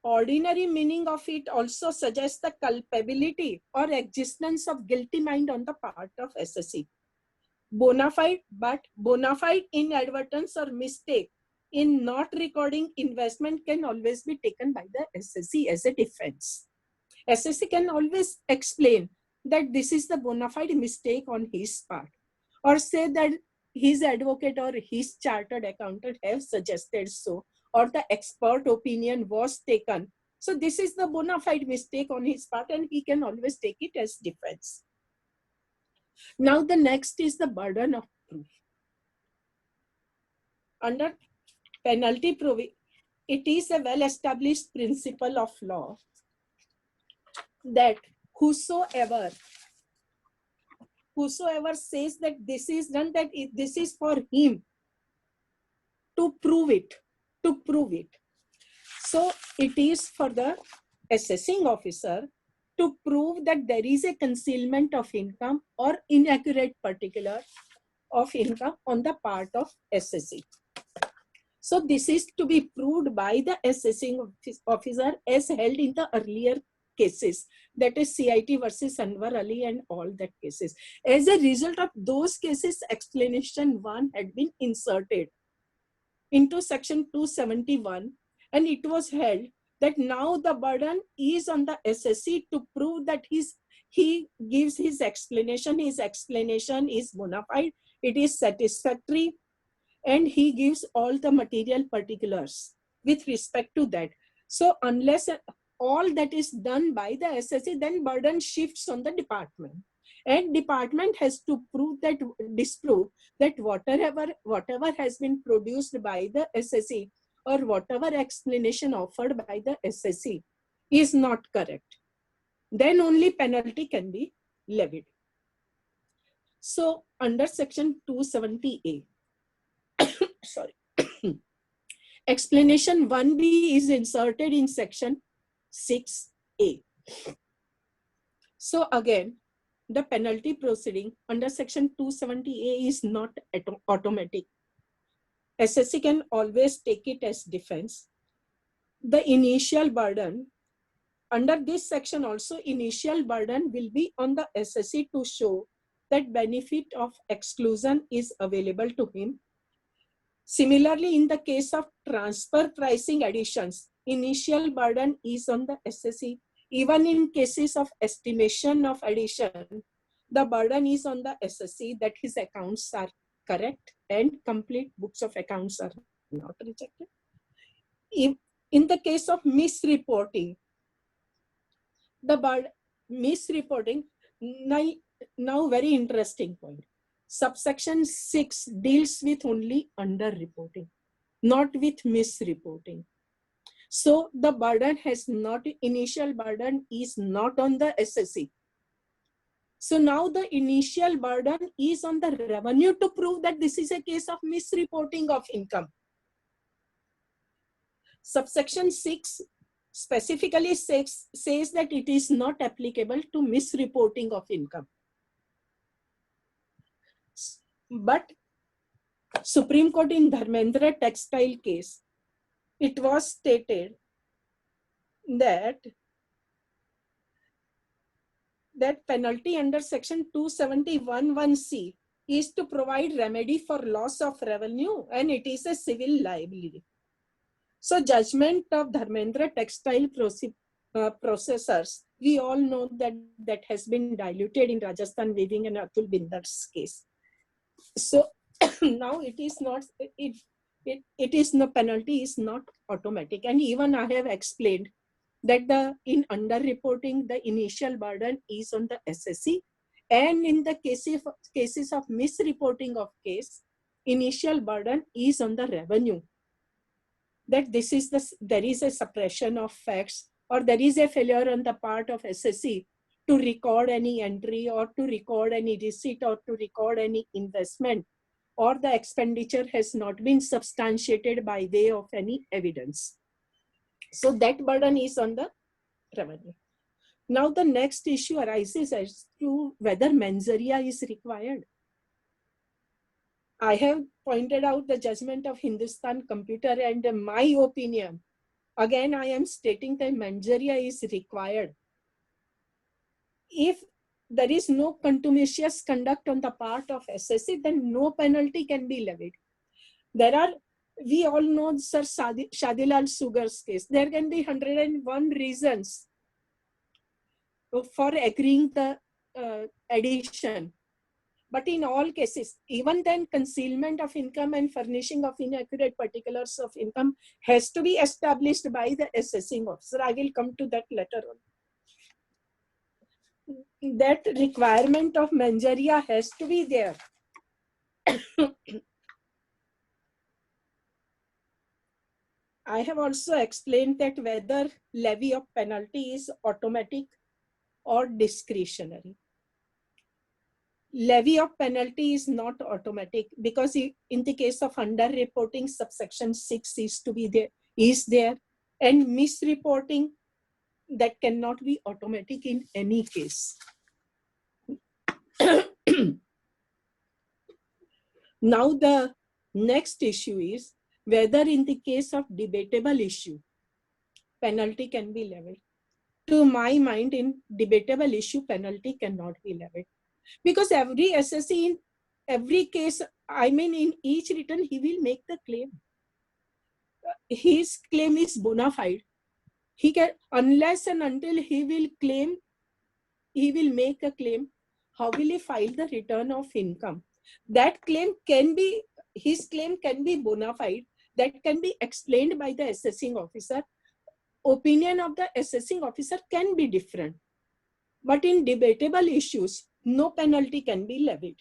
Ordinary meaning of it also suggests the culpability or existence of guilty mind on the part of SSC. Bona fide inadvertence or mistake in not recording investment can always be taken by the SSC as a defense. SSC can always explain that this is the bona fide mistake on his part, or say that his advocate or his chartered accountant have suggested so, or the expert opinion was taken. So this is the bona fide mistake on his part, and he can always take it as defense. Now the next is the burden of proof. Under penalty proof, it is a well-established principle of law that whosoever says that this is done, that this is for him to prove it. So it is for the assessing officer to prove that there is a concealment of income or inaccurate particular of income on the part of SSC. So this is to be proved by the assessing officer as held in the earlier cases, that is CIT versus Anwar Ali and all that cases. As a result of those cases, explanation 1 had been inserted into section 271, and it was held that now the burden is on the SSC to prove that he gives his explanation is bona fide, it is satisfactory, and he gives all the material particulars with respect to that. So unless all that is done by the SSC, then burden shifts on the department. And department has to disprove that whatever has been produced by the SSC or whatever explanation offered by the SSC is not correct. Then only penalty can be levied. So under section 270A, sorry, explanation 1B is inserted in section 6A. So again, the penalty proceeding under section 270A is not automatic. SSC can always take it as defense. The initial burden, under this section also, initial burden will be on the SSC to show that benefit of exclusion is available to him. Similarly, in the case of transfer pricing additions, initial burden is on the SSC. Even in cases of estimation of addition, the burden is on the SSC that his accounts are correct and complete books of accounts are not rejected. In the case of misreporting, misreporting, now very interesting point. Subsection 6 deals with only underreporting, not with misreporting. So the burden initial burden is not on the SSC. So now the initial burden is on the revenue to prove that this is a case of misreporting of income. Subsection 6 specifically says that it is not applicable to misreporting of income. But Supreme Court in Dharmendra textile case, it was stated that penalty under section 271(1)(c) is to provide remedy for loss of revenue, and it is a civil liability. So judgment of Dharmendra textile processors, we all know that has been diluted in Rajasthan Weaving and Atul Bindar's case. So now it is not, it is no penalty is not automatic. And even I have explained that in underreporting, the initial burden is on the SSC, and in the cases of misreporting of case, initial burden is on the revenue. That there is a suppression of facts, or there is a failure on the part of SSC to record any entry, or to record any receipt, or to record any investment, or the expenditure has not been substantiated by way of any evidence. So that burden is on the revenue. Now the next issue arises as to whether mens rea is required. I have pointed out the judgment of Hindustan Computer, and my opinion, again I am stating that mens rea is required. If there is no contumacious conduct on the part of SSC, then no penalty can be levied. We all know Sir Shadilal Sugar's case. There can be 101 reasons for agreeing the addition. But in all cases, even then, concealment of income and furnishing of inaccurate particulars of income has to be established by the assessing officer. I will come to that later on. That requirement of mens rea has to be there. I have also explained that whether levy of penalty is automatic or discretionary. Levy of penalty is not automatic, because in the case of underreporting, subsection 6 is there, and misreporting, that cannot be automatic in any case. Now the next issue is whether in the case of debatable issue, penalty can be levied. To my mind, in debatable issue, penalty cannot be levied. Because every SSC in every case, I mean in each return, he will make the claim. His claim is bona fide. He can, unless and until he will make a claim, how will he file the return of income? That claim can be, his claim can be bona fide, that can be explained by the assessing officer. Opinion of the assessing officer can be different, but in debatable issues, no penalty can be levied.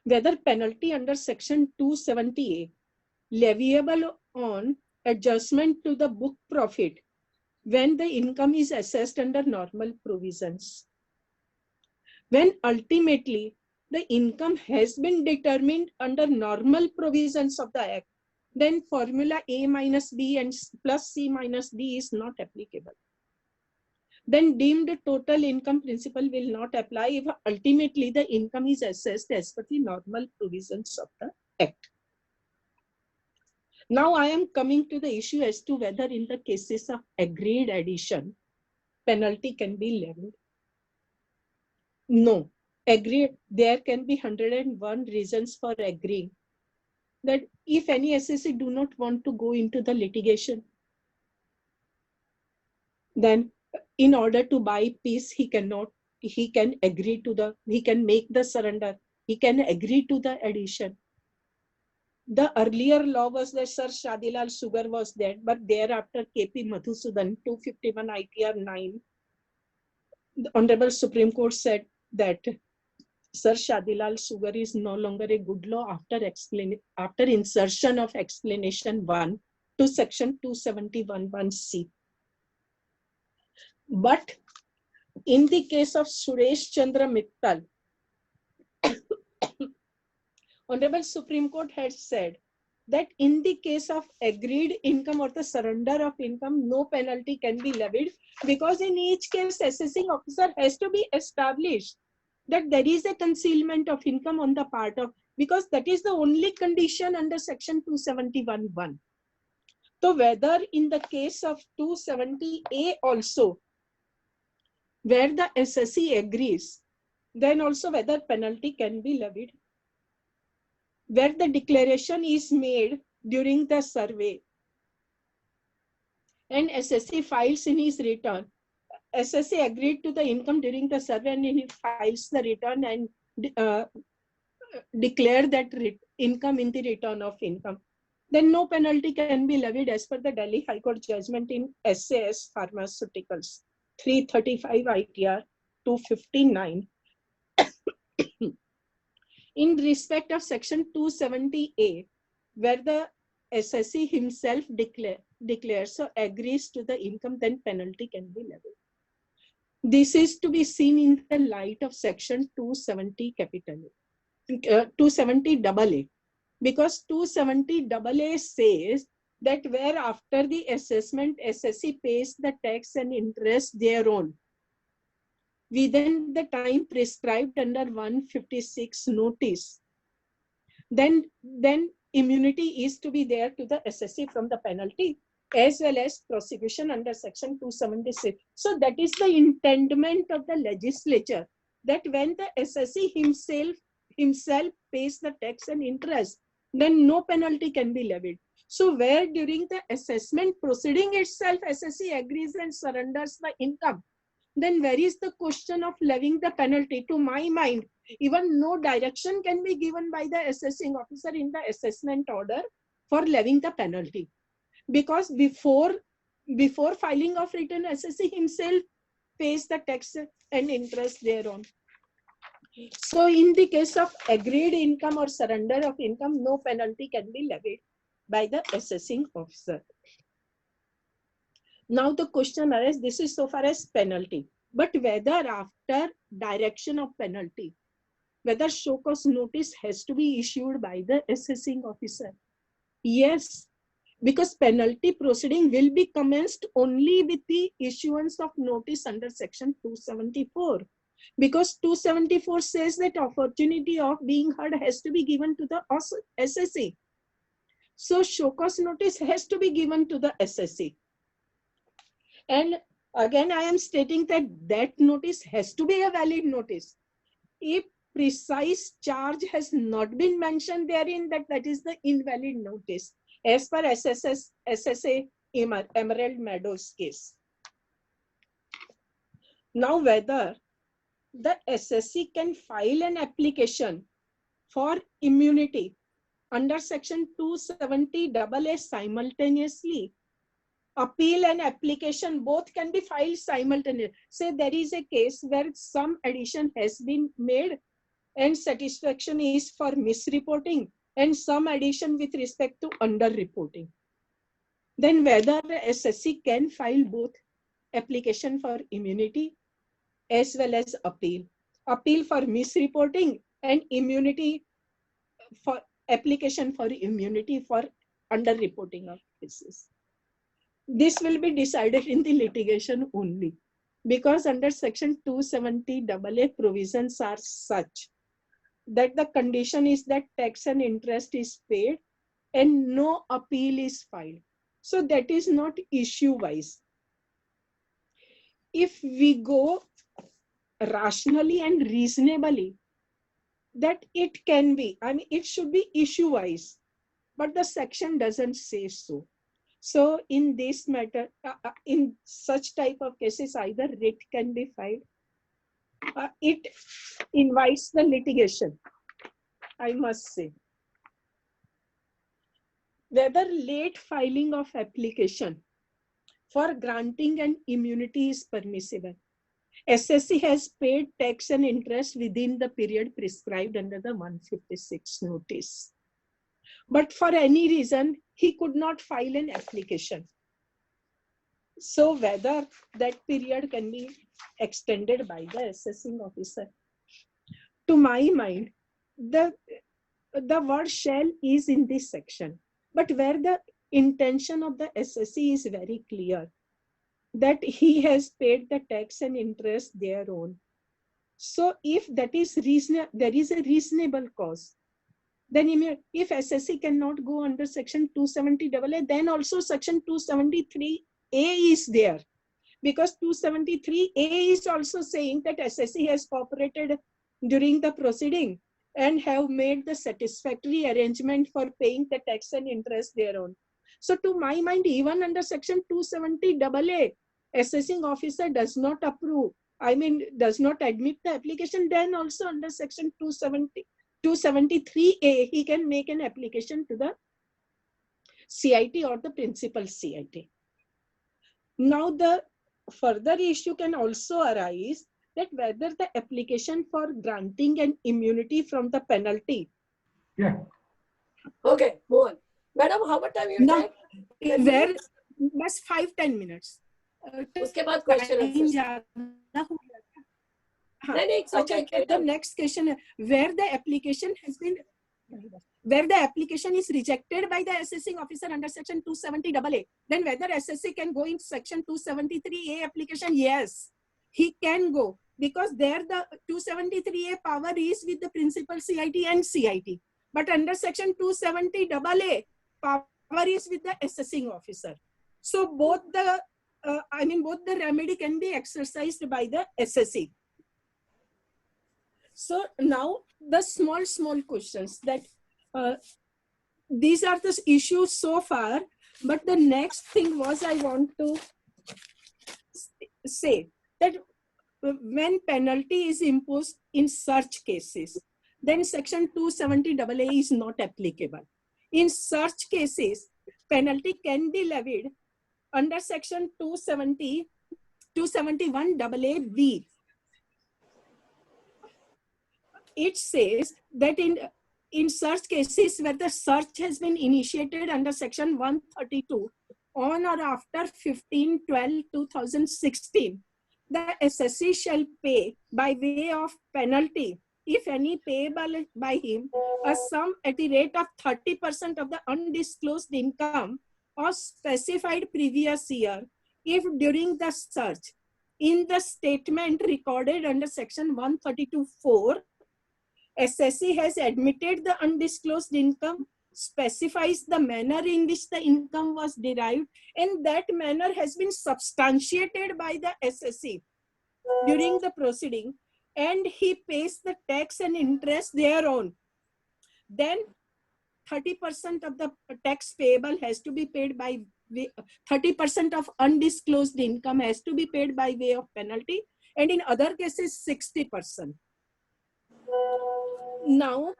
Whether penalty under section 270A leviable on adjustment to the book profit when the income is assessed under normal provisions. When ultimately the income has been determined under normal provisions of the Act, then formula A minus B and plus C minus D is not applicable. Then deemed total income principle will not apply if ultimately the income is assessed as per the normal provisions of the Act. Now I am coming to the issue as to whether in the cases of agreed addition, penalty can be levied. No, agreed, there can be 101 reasons for agreeing that if any assessee do not want to go into the litigation, then in order to buy peace, he can agree to the, he can make the surrender, he can agree to the addition. The earlier law was that Sir Shadilal Sugar was dead, but thereafter KP Madhusudan 251 ITR 9, the Honorable Supreme Court said that Sir Shadilal Sugar is no longer a good law after insertion of explanation 1 to section 271(1)(c). But in the case of Suresh Chandra Mittal, Honorable Supreme Court has said that in the case of agreed income or the surrender of income, no penalty can be levied, because in each case, assessing officer has to be established that there is a concealment of income on the part of, because that is the only condition under section 271(1). So whether in the case of 270A also, where the assessee agrees, then also whether penalty can be levied. Where the declaration is made during the survey and assessee files in his return, assessee agreed to the income during the survey and he files the return and declare that income in the return of income, then no penalty can be levied as per the Delhi High Court judgment in SAS Pharmaceuticals 335 ITR 259. In respect of section 270A, where the assessee himself declares or agrees to the income, then penalty can be levied. This is to be seen in the light of section 270 capital A, 270 AA, because 270 AA says that where after the assessment, assessee pays the tax and interest thereon within the time prescribed under 156 notice, then immunity is to be there to the assessee from the penalty as well as prosecution under section 276. So that is the intendment of the legislature, that when the assessee himself pays the tax and interest, then no penalty can be levied. So where during the assessment proceeding itself, assessee agrees and surrenders the income, then where is the question of levying the penalty? To my mind, even no direction can be given by the assessing officer in the assessment order for levying the penalty, because before filing of return, assessee himself pays the tax and interest thereon. So in the case of agreed income or surrender of income, no penalty can be levied by the assessing officer. Now the question arises, this is so far as penalty, but whether after direction of penalty, whether show cause notice has to be issued by the assessing officer. Yes, because penalty proceeding will be commenced only with the issuance of notice under section 274. Because 274 says that opportunity of being heard has to be given to the assessee. So show cause notice has to be given to the assessee. And again, I am stating that that notice has to be a valid notice. If precise charge has not been mentioned therein, that is the invalid notice as per SSA Emerald Meadows case. Now, whether the SSC can file an application for immunity under section 270AA simultaneously, appeal and application both can be filed simultaneously. Say there is a case where some addition has been made and satisfaction is for misreporting and some addition with respect to underreporting. Then whether the SSC can file both application for immunity as well as appeal. Appeal for misreporting and immunity for application for immunity for underreporting of cases. This will be decided in the litigation only, because under section 270AA provisions are such that the condition is that tax and interest is paid and no appeal is filed. So that is not issue wise. If we go rationally and reasonably, that it can be, I mean, it should be issue wise, but the section doesn't say so. So in this matter, in such type of cases, either writ can be filed. It invites the litigation, I must say. Whether late filing of application for granting an immunity is permissible. SSC has paid tax and interest within the period prescribed under the 156 notice. But for any reason, he could not file an application. So whether that period can be extended by the assessing officer. To my mind, the word shall is in this section, but where the intention of the SSC is very clear, that he has paid the tax and interest thereon. So if that is reasonable, there is a reasonable cause, then if SSC cannot go under section 270AA, then also section 273A is there, because 273A is also saying that SSC has cooperated during the proceeding and have made the satisfactory arrangement for paying the tax and interest thereon. So to my mind, even under section 270AA, assessing officer does not approve, I mean, does not admit the application, then also under section 273A, he can make an application to the CIT or the principal CIT. Now the further issue can also arise that whether the application for granting an immunity from the penalty.
Yeah.
Okay, move on. Madam, how much time you
Now,
take?
where best 5-10 minutes.
उसके बाद question answers. नहीं, it's okay.
Okay, the next question, where the application has been, where the application is rejected by the assessing officer under section 270AA, then whether SSC can go in section 273A application? Yes, he can go, because there the 273A power is with the principal CIT and CIT. But under section 270AA, power is with the assessing officer. So both the, both the remedy can be exercised by the SSC. So now the small questions that these are the issues so far, but the next thing was I want to say that when penalty is imposed in such cases, then section 270AA is not applicable. In such cases, penalty can be levied under section 271AA. It says that in such cases where the search has been initiated under section 132 on or after 15/12/2016, the SSC shall pay by way of penalty, if any, payable by him, a sum at the rate of 30% of the undisclosed income or specified previous year, if during the search in the statement recorded under section 132(4), SSC has admitted the undisclosed income, specifies the manner in which the income was derived, and that manner has been substantiated by the SSC during the proceeding, and he pays the tax and interest thereon, then 30% of the tax payable has to be paid by 30% of undisclosed income has to be paid by way of penalty, and in other cases 60%. Now,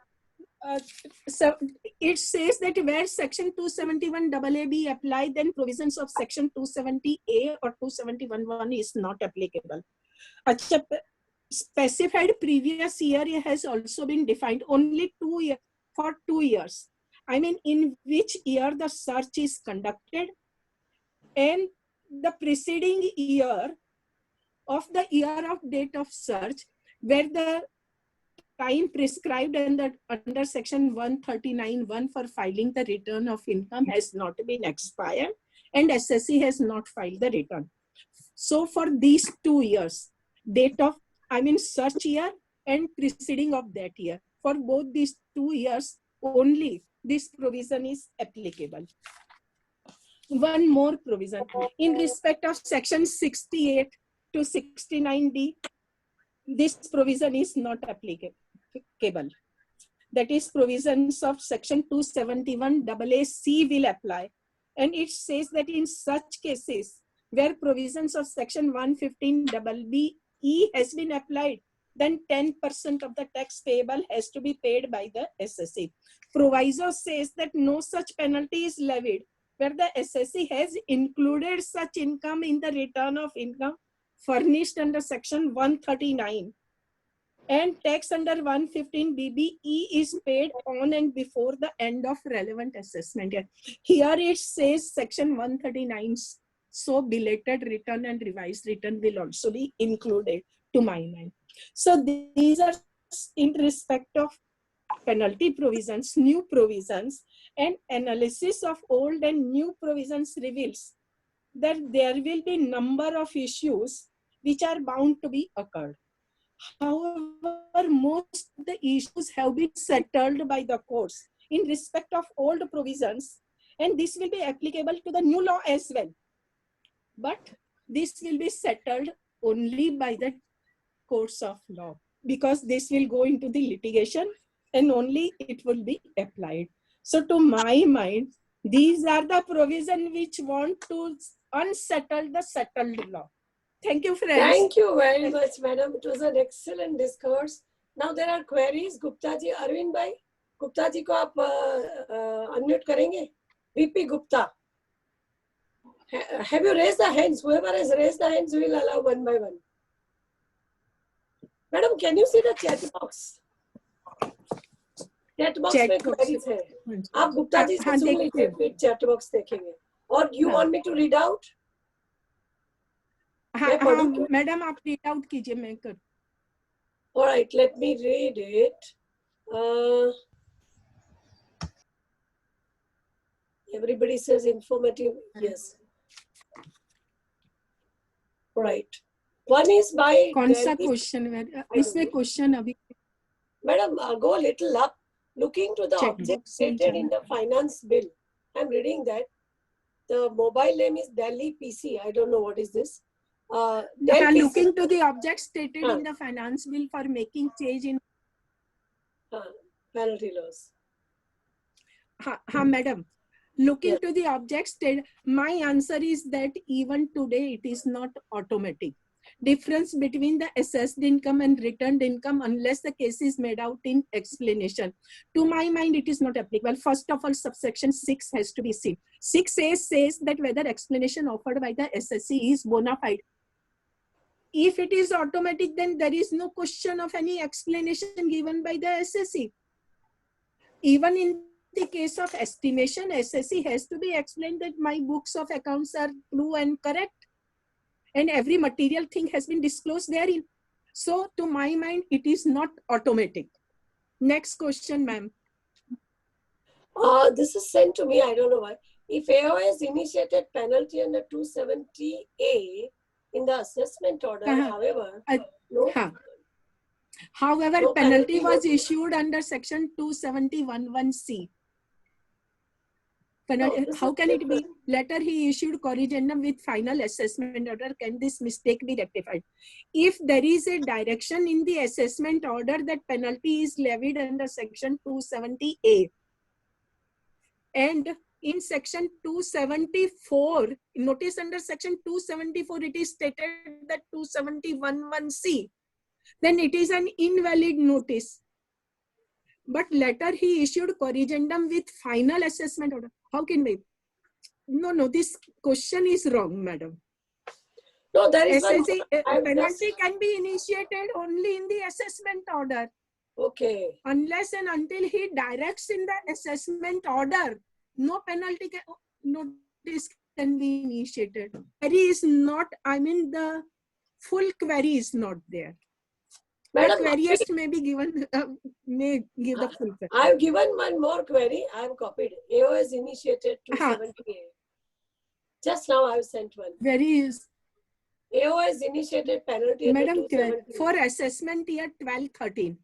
so it says that where section 271 AA be applied, then provisions of section 270A or 271(1) is not applicable. Achha, specified previous year has also been defined only 2 years, for 2 years. I mean, in which year the search is conducted, and the preceding year of the year of date of search, where the time prescribed under section 139(1) for filing the return of income has not been expired, and SSC has not filed the return. So for these 2 years, date of, I mean, search year and preceding of that year, for both these 2 years only, this provision is applicable. One more provision in respect of section 68 to 69D, this provision is not applicable. That is, provisions of section 271 AA(C) will apply, and it says that in such cases where provisions of section 115 BBE has been applied, then 10% of the tax payable has to be paid by the SSC. Proviso says that no such penalty is levied where the SSC has included such income in the return of income furnished under section 139, and tax under 115 BBE is paid on and before the end of relevant assessment year. Here it says section 139, so belated return and revised return will also be included, to my mind. So these are in respect of penalty provisions, new provisions, and analysis of old and new provisions reveals that there will be number of issues which are bound to be occurred. However, most of the issues have been settled by the courts in respect of old provisions, and this will be applicable to the new law as well. But this will be settled only by the courts of law, because this will go into the litigation and only it will be applied. So to my mind, these are the provisions which want to unsettle the settled law. Thank you, friends.
Thank you very much, madam. It was an excellent discourse. Now there are queries. Gupta ji, Arvind bhai, Gupta ji ko aap unmute karenge? VP Gupta. Have you raised the hands? Whoever has raised the hands, we will allow one by one. Madam, can you see the chat box? Chat box में queries है. आप गुप्ता जी से सुन लीजिए, फिर chat box देखेंगे. Or you want me to read out?
हाँ, madam आप read out कीजिए, मैं कर.
All right, let me read it. Everybody says informative. Yes. Right. One is by.
कौन सा क्वेश्चन है? इसमें क्वेश्चन अभी.
Madam, go a little up. Looking to the object stated in the finance bill, I'm reading that the mobile name is Delhi PC. I don't know what is this.
Looking to the object stated in the finance bill for making change in
penalty laws.
Madam. Looking to the object stated, my answer is that even today it is not automatic. Difference between the assessed income and returned income, unless the case is made out in explanation. To my mind, it is not applicable. First of all, subsection 6 has to be seen. 6A says that whether explanation offered by the SSC is bona fide. If it is automatic, then there is no question of any explanation given by the SSC. Even in the case of estimation, SSC has to be explained that my books of accounts are true and correct, and every material thing has been disclosed therein. So to my mind, it is not automatic. Next question, ma'am.
This is sent to me, I don't know why. If AO has initiated penalty under 270A in the assessment order, however,
no penalty was issued under section 271(1)(C). penalty.
this
How
is
can it be?
different.
Later he issued corrigendum with final assessment order. Can this mistake be rectified? If there is a direction in the assessment order that penalty is levied under section 270A, and in section 274, notice under section 274, it is stated that 271(1)(c), then it is an invalid notice. But later he issued corrigendum with final assessment order. How can we? No, this question is wrong, madam.
No, there is one.
SSC,
I'm
penalty
just-
can be initiated only in the assessment order.
Okay.
Unless and until he directs in the assessment order, no penalty notice can be initiated. Query is not, I mean, the full query is not there. The
Madam,
queryist may be given, may give the full query.
I've given one more query. I've copied. AO has initiated 270A. Just now I've sent one.
Very is,
AO has initiated penalty under
Madam,
270.
for assessment year 12-13,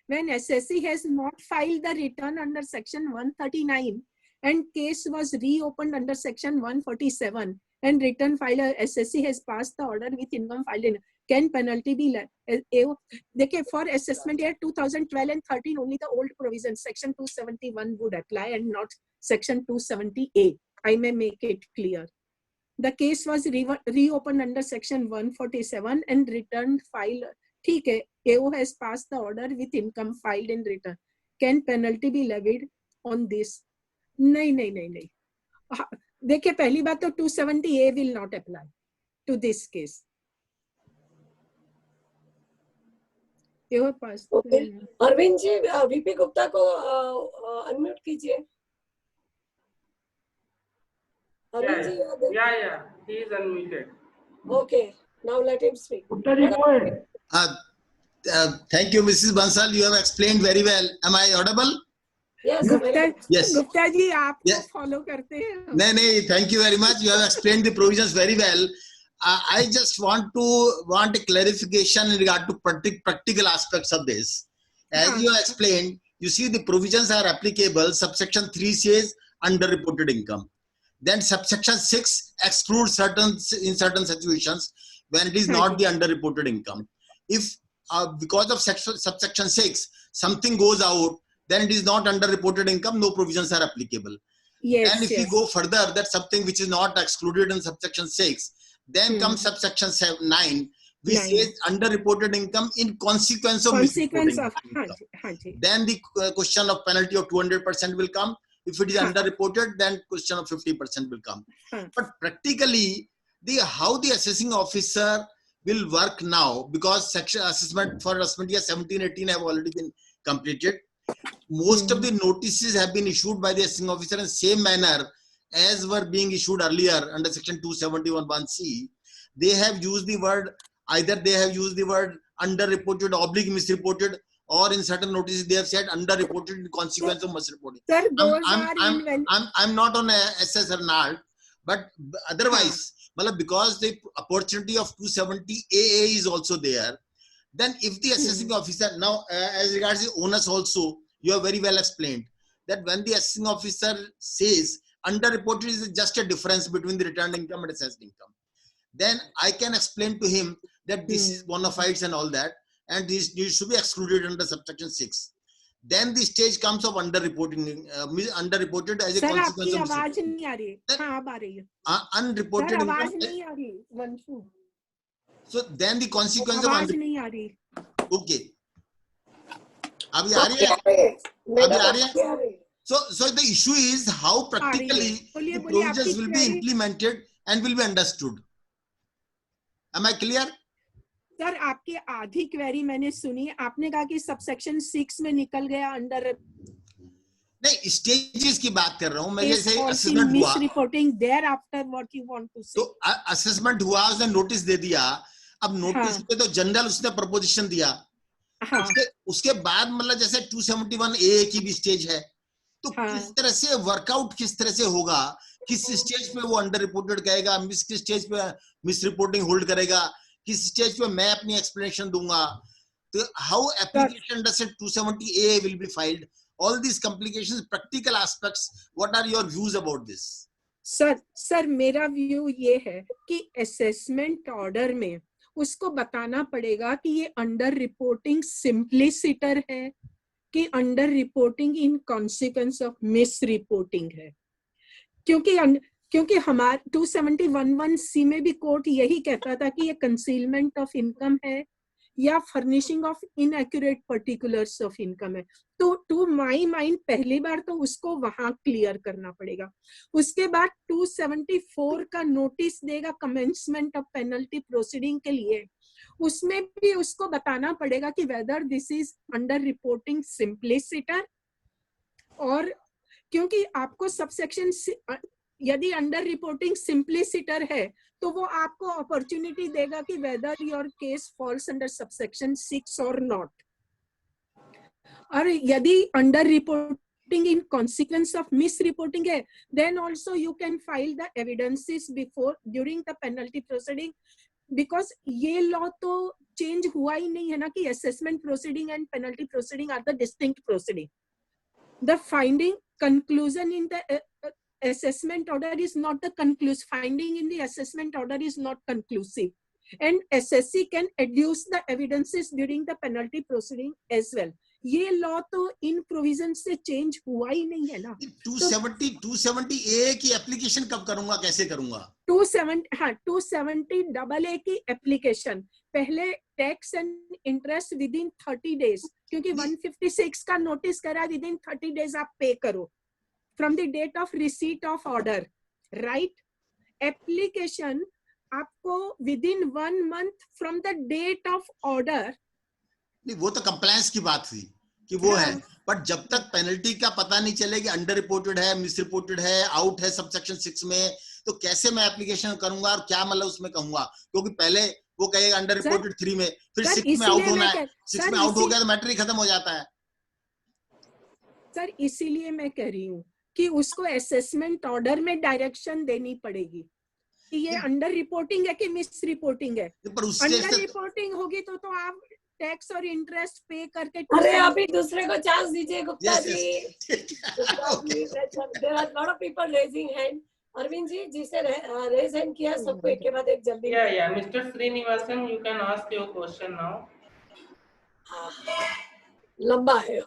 when SSC has not filed the return under section 139 and case was reopened under section 147 and return filer SSC has passed the order with income filed in, can penalty be for assessment year 2012 and 13, only the old provision section 271 would apply and not section 270A. I may make it clear. The case was reopened under section 147 and returned file. ठीक है, AO has passed the order with income filed in return. Can penalty be levied on this? नहीं. देखिए, पहली बात तो 270A will not apply to this case. AO passed.
Okay. Arvind ji, VP Gupta को unmute कीजिए. Arvind ji, you are there?
Yeah, he is unmuted.
Okay. Now let him speak.
Gupta ji, go ahead.
Thank you, Mrs. Bansal. You have explained very well. Am I audible?
Yes,
Gupta
very good.
Yes.
Gupta ji आप
Yeah.
Follow करते हैं.
No, thank you very much. You have explained the provisions very well. I just want a clarification in regard to practical aspects of this. As you have explained, you see the provisions are applicable. Subsection 3 says underreported income. Then subsection 6 excludes in certain situations when it is not the underreported income. If because of subsection 6 something goes out, then it is not underreported income, no provisions are applicable.
Yes,
And if we go further, that's something which is not excluded in subsection 6, then comes subsection 9, which says underreported income in consequence of
consequence of
income. Then the question of penalty of 200% will come. If it is underreported, then question of 50% will come. But practically, how the assessing officer will work now, because section assessment for assessment year 17-18 have already been completed. Most of the notices have been issued by the assessing officer in same manner as were being issued earlier under section 271(1)(c). They have used the word, either they have used the word underreported, misreported, or in certain notices they have said underreported in consequence of misreporting.
Sir, those
I'm not on SSR NARD, but otherwise, because the opportunity of 270AA is also there, then if the assessing officer, now as regards the onus also, you have very well explained that when the assessing officer says underreported is just a difference between the returned income and assessed income, then I can explain to him that this is bona fides and all that, and this should be excluded under subsection 6. Then the stage comes of underreporting, underreported as a
Sir,
consequence
आपकी
of
आवाज नहीं आ रही. हाँ, अब आ रही है.
unreported
Sir,
income.
आवाज नहीं आ रही. Vanshu,
So then the consequence of
आवाज नहीं आ रही.
okay. अभी आ रही है? अभी आ रही है? So the issue is how practically the provisions will be implemented and will be understood. Am I clear?
Sir, आपकी आधी क्वेरी मैंने सुनी. आपने कहा कि सबसेक्शन 6 में निकल गया अंडर.
नहीं, स्टेजेस की बात कर रहा हूं मैं. जैसे असेसमेंट हुआ,
reporting thereafter what you want to say.
तो असेसमेंट हुआ, उसने नोटिस दे दिया. अब नोटिस पे तो जनरल उसने प्रपोजिशन दिया. उसके बाद मतलब जैसे 271A की भी स्टेज है, तो किस तरह से वर्कआउट किस तरह से होगा, किस स्टेज पे वो अंडर रिपोर्टेड कहेगा, किस स्टेज पे मिस रिपोर्टिंग होल्ड करेगा, किस स्टेज पे मैं अपनी एक्सप्लेनेशन दूंगा. तो how application under 270A will be filed, all these complications, practical aspects, what are your views about this?
Sir मेरा व्यू ये है कि असेसमेंट ऑर्डर में उसको बताना पड़ेगा कि ये अंडर रिपोर्टिंग सिंप्लिसिटर है कि under reporting in consequence of misreporting है, क्योंकि हमारे 270(11)(c) में भी कोर्ट यही कहता था कि ये कंसीलमेंट ऑफ इनकम है या furnishing of inaccurate particulars of income है। तो टू माय माइंड पहली बार तो उसको वहां क्लियर करना पड़ेगा। उसके बाद 274 का नोटिस देगा कमेंसमेंट ऑफ पेनल्टी प्रोसीडिंग के लिए, उसमें भी उसको बताना पड़ेगा कि whether this is under reporting simpliciter, और क्योंकि आपको सबसेक्शन यदि अंडर रिपोर्टिंग सिंप्लिसिटर है तो वो आपको अपॉर्चुनिटी देगा कि whether your case falls under subsection 6 और नॉट, और यदि under reporting in consequence of misreporting है then also you can file the evidences before during the penalty proceeding, because ये लॉ तो चेंज हुआ ही नहीं है ना कि assessment proceeding and penalty proceeding are the distinct proceeding. The finding conclusion in the assessment order is not the conclusive, finding in the assessment order is not conclusive, and SSC can adduce the evidences during the penalty proceeding as well. ये law तो इन provision से change हुआ ही नहीं है ना।
270 की application कब करूंगा, कैसे करूंगा?
270 की एप्लीकेशन पहले tax and interest with in 30 days, क्योंकि 156 का नोटिस करा विद इन 30 डेज आप पे करो from the date of receipt of order, right? Application आपको within 1 month from the date of order.
नहीं, वो तो कंप्लायंस की बात थी कि वो है, बट जब तक पेनल्टी का पता नहीं चलेगा अंडर रिपोर्टेड है, मिस रिपोर्टेड है, आउट है सबसेक्शन 6 में, तो कैसे मैं एप्लीकेशन करूंगा और क्या मतलब उसमें कहूंगा? क्योंकि पहले वो कहेगा अंडर रिपोर्टेड 3 में, फिर 6 में आउट होना है, 6 में आउट हो गया तो मैटर ही खत्म हो जाता है।
सर इसीलिए मैं कह रही हूँ कि उसको असेसमेंट ऑर्डर में डायरेक्शन देनी पड़ेगी कि ये अंडर रिपोर्टिंग है कि मिस रिपोर्टिंग है। अंडर रिपोर्टिंग होगी तो आप टैक्स और इंटरेस्ट पे करके।
अरे आप ही दूसरे को चांस दीजिए Gupta ji. There are lot of people raising hand. Arvind ji, जिसे रेज हैंड किया सबको एक के बाद एक जल्दी।
Yeah, Mr. Srinivasan, you can ask your question now.
लंबा है।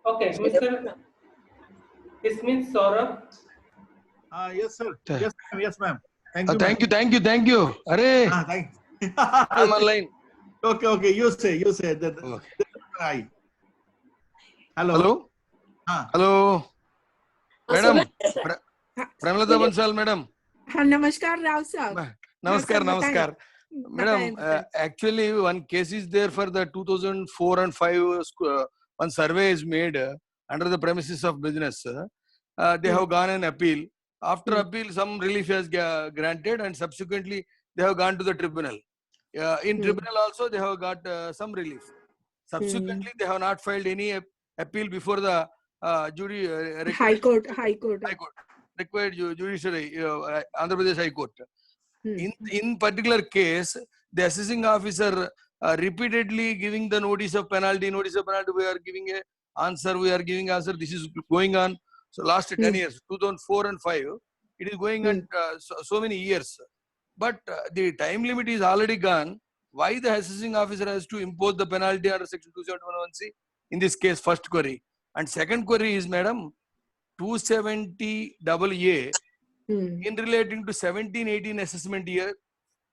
Okay, Mr. This means Saurabh.
Yes, sir. Yes, ma'am.
Thank you. Arey,
Thanks.
I'm online.
Okay. You say that.
Okay.
Hi. Hello.
Hello. Madam, Premlata Bansal, madam.
हाँ, नमस्कार राव साहब।
Namaskar. Madam, actually one case is there for the 2004 and 5 one survey is made under the premises of business. They have gone an appeal. After appeal, some relief has granted, and subsequently they have gone to the tribunal. In tribunal also they have got some relief. Subsequently, they have not filed any appeal before the High Court. Required judiciary, Andhra Pradesh High Court. In particular case, the assessing officer repeatedly giving the notice of penalty. We are giving answer. This is going on. So last 10 years, 2004 and 5, it is going on so many years. But the time limit is already gone. Why the assessing officer has to impose the penalty under section 271(c)? In this case, first query. And second query is, madam, 270AA in relating to 17-18 assessment year,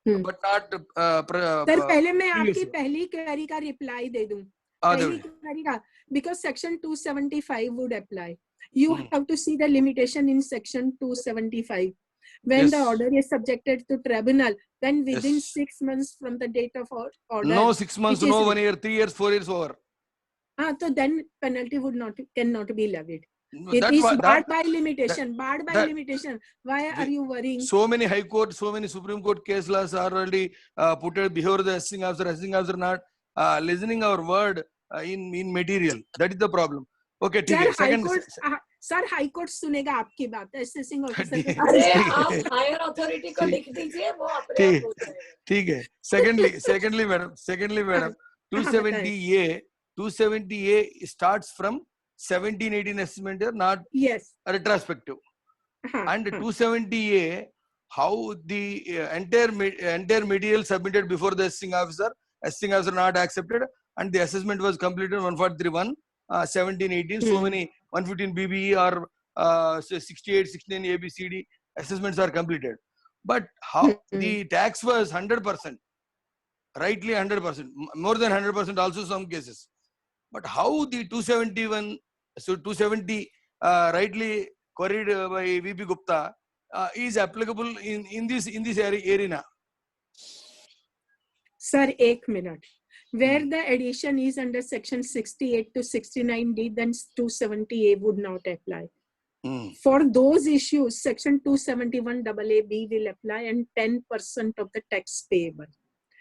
but not.
Sir पहले मैं आपकी पहली query का reply दे दूं। पहली query का, because section 275 would apply. You have to see the limitation in section 275. When the order is subjected to tribunal, then within 6 months from the date of order.
No 6 months, no 1 year, 3 years, 4 years over.
So then penalty cannot be levied. It is barred by limitation. Limitation. Why are you worrying?
So many High Court, so many Supreme Court case laws are already put before the assessing officer. Assessing officer not listening our word in material. That is the problem. Okay,
sir high court सुनेगा आपकी बात, assessing officer.
अरे आप higher authority को लिख दीजिए, वो अपने आप हो जाएगा।
ठीक है। Secondly, madam, 270A 270A starts from 17-18 assessment year, not
Yes.
retrospective. And 270A, how the entire material submitted before the assessing officer not accepted, and the assessment was completed 143.1, 17-18. So many 115 BBE or 68, 69 ABCD assessments are completed. But how the tax was 100%, rightly 100%, more than 100% also some cases. But how the 271, so 270 rightly queried by VP Gupta is applicable in this arena?
Sir, 1 minute. Where the addition is under section 68 to 69D, then 270A would not apply. For those issues, section 271AA will apply and 10% of the tax payable.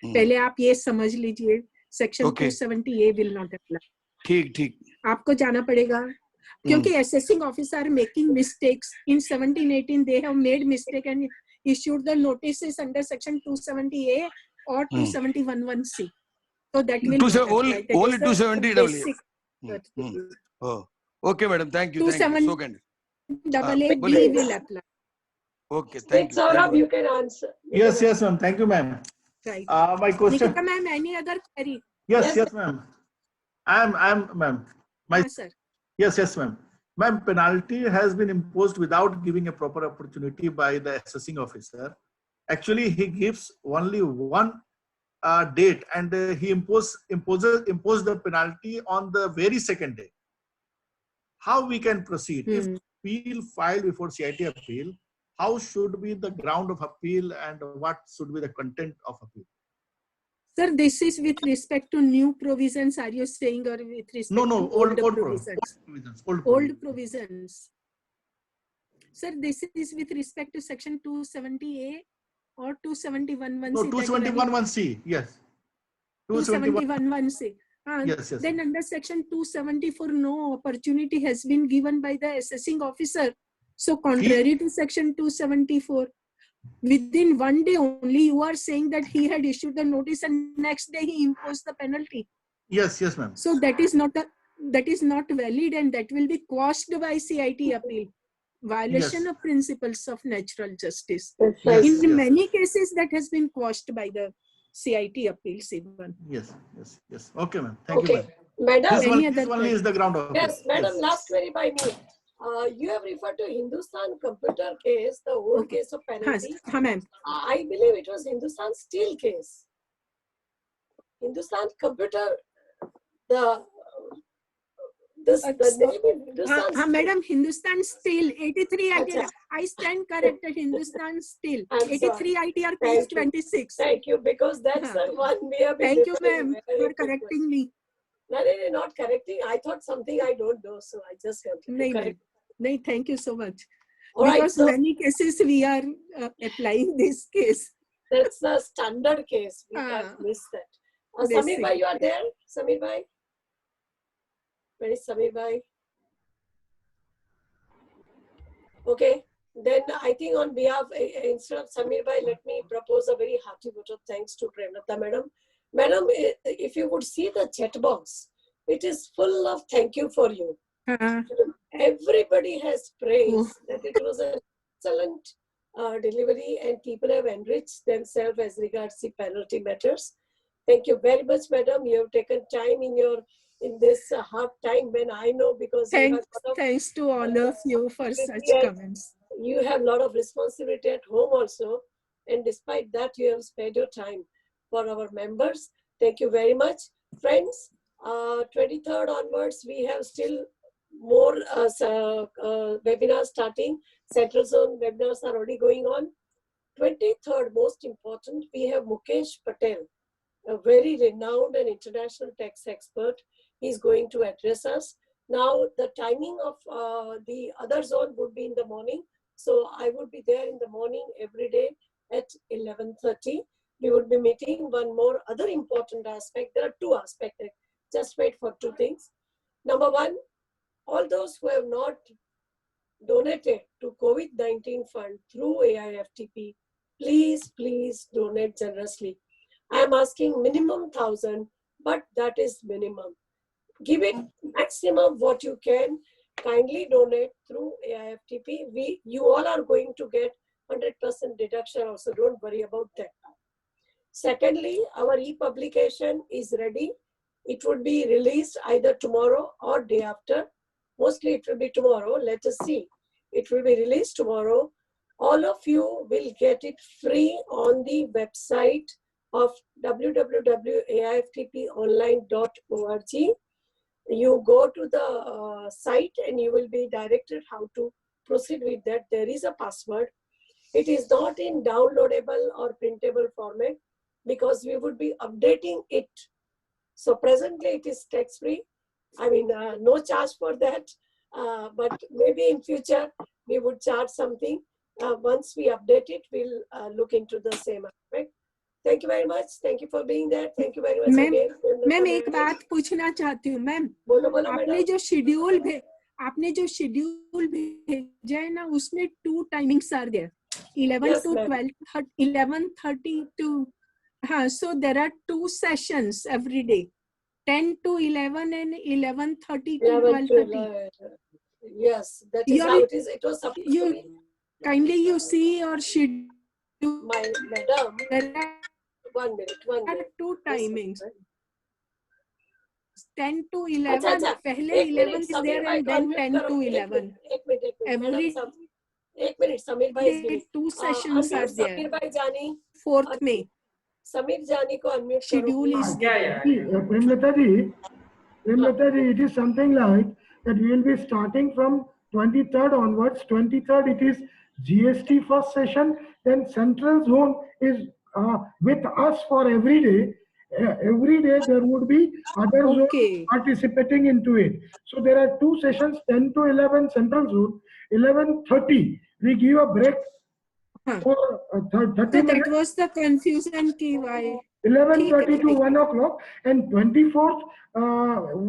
पहले आप ये समझ लीजिए, section 270A will not apply.
ठीक.
आपको जाना पड़ेगा, क्योंकि assessing officer are making mistakes. In 17-18 they have made mistake and issued the notices under section 270A or 271(1)(c). So that will
only 270AA. Oh, okay, madam. Thank you.
270AA will apply.
Okay, thank you.
Saurabh, you can answer.
Yes, ma'am. Thank you, ma'am.
Right.
My question.
Nikita ma'am, any other query?
Yes, ma'am. I'm, ma'am.
Sir.
Yes, ma'am. Ma'am, penalty has been imposed without giving a proper opportunity by the assessing officer. Actually, he gives only one date, and he imposed the penalty on the very second day. How we can proceed? If appeal filed before CIT appeal, how should be the ground of appeal and what should be the content of appeal?
Sir, this is with respect to new provisions, are you saying, or with respect to old provisions? Old provisions. Sir, this is with respect to section 270A or 271(1)(c?
No, 271(1)(c, yes.
271(1)(c.
Yes.
Then under section 274, no opportunity has been given by the assessing officer. So contrary to section 274, within 1 day only, you are saying that he had issued the notice and next day he imposed the penalty.
Yes, ma'am.
So that is not valid, and that will be quashed by CIT appeal. Violation of principles of natural justice. In many cases, that has been quashed by the CIT appeals even.
Yes. Okay, ma'am. Thank you, ma'am.
Madam,
this one is the ground of appeal.
Yes, madam, last query by me. You have referred to Hindustan Computer case, the old case of penalty.
Ma'am.
I believe it was Hindustan Steel case. Hindustan Computer, the name is Hindustan
Madam, Hindustan Steel, 83 ITR. I stand corrected, Hindustan Steel. 83 ITR, page 26.
Thank you, because that's the one we have been.
Thank you, ma'am, for correcting me.
No, not correcting. I thought something I don't know, so I just have to correct.
No, thank you so much.
All
because
right,
many cases we are applying this case.
That's the standard case. We have missed that. Samir bhai, you are there? Samir bhai? Where is Samir bhai? Okay. Then I think on behalf, instead of Samir bhai, let me propose a very hearty vote of thanks to Premlata madam. Madam, if you would see the chat box, it is full of thank you for you. Everybody has praised that it was an excellent delivery and people have enriched themselves as regards the penalty matters. Thank you very much, madam. You have taken time in this hard time when I know, because
thanks to all of you for such comments.
You have a lot of responsibility at home also, and despite that you have spared your time for our members. Thank you very much. Friends, 23rd onwards we have still more webinars starting. Central Zone webinars are already going on. 23rd, most important, we have Mukesh Patel, a very renowned and international tax expert. He's going to address us. Now, the timing of the other zone would be in the morning. So I would be there in the morning every day at 11:30. We would be meeting one more other important aspect. There are two aspects. Just wait for two things. Number one, all those who have not donated to COVID-19 fund through AIFTP, please donate generously. I am asking minimum 1,000, but that is minimum. give it maximum what you can. Kindly donate through AIFTP. You all are going to get 100% deduction also. Don't worry about that. Secondly, our e-publication is ready. It would be released either tomorrow or day after. Mostly it will be tomorrow. Let us see. It will be released tomorrow. All of you will get it free on the website of www.aiftponline.org. You go to the site and you will be directed how to proceed with that. There is a password. It is not in downloadable or printable format because we would be updating it. So presently it is tax-free. I mean, no charge for that. But maybe in future we would charge something. Once we update it, we'll look into the same aspect. Thank you very much. Thank you for being there. Thank you very much again.
Ma'am एक बात पूछना चाहती हूँ ma'am, आपने जो schedule भेजा है ना, उसमें 2 timings are there, 11 to 12, 11:30 to, so there are 2 sessions every day, 10 to 11 and 11:30 to 12:30.
Yes, that is how it is. It was supposed to be.
Kindly you see your schedule.
My madam.
There are
1 minute.
2 timings. 10 to 11. पहले 11 is there and then 10 to 11. Every
Samir bhai is giving
2 sessions are there.
Samir bhai Jani.
4th May.
Samir Jani ko unmute
Schedule is there.
Premlata ji, it is something like that we will be starting from 23rd onwards. 23rd it is GST first session, then Central Zone is with us for every day. Every day there would be other zones participating into it. So there are 2 sessions, 10 to 11 Central Zone, 11:30 we give a break for 30
so
minutes.
that was the confusion ki why.
11:30 to 1 o'clock, and 24th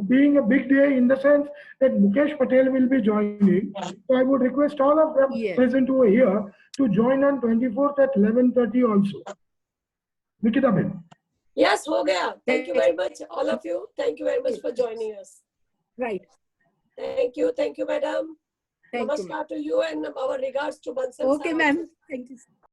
being a big day in the sense that Mukesh Patel will be joining. So I would request all of them present over here to join on 24th at 11:30 also. Nikita Ben.
Yes, ho gaya. Thank you very much, all of you. Thank you very much for joining us.
Right.
Thank you, madam. Namaskar to you and our regards to Bansal.
Okay, ma'am. Thank you.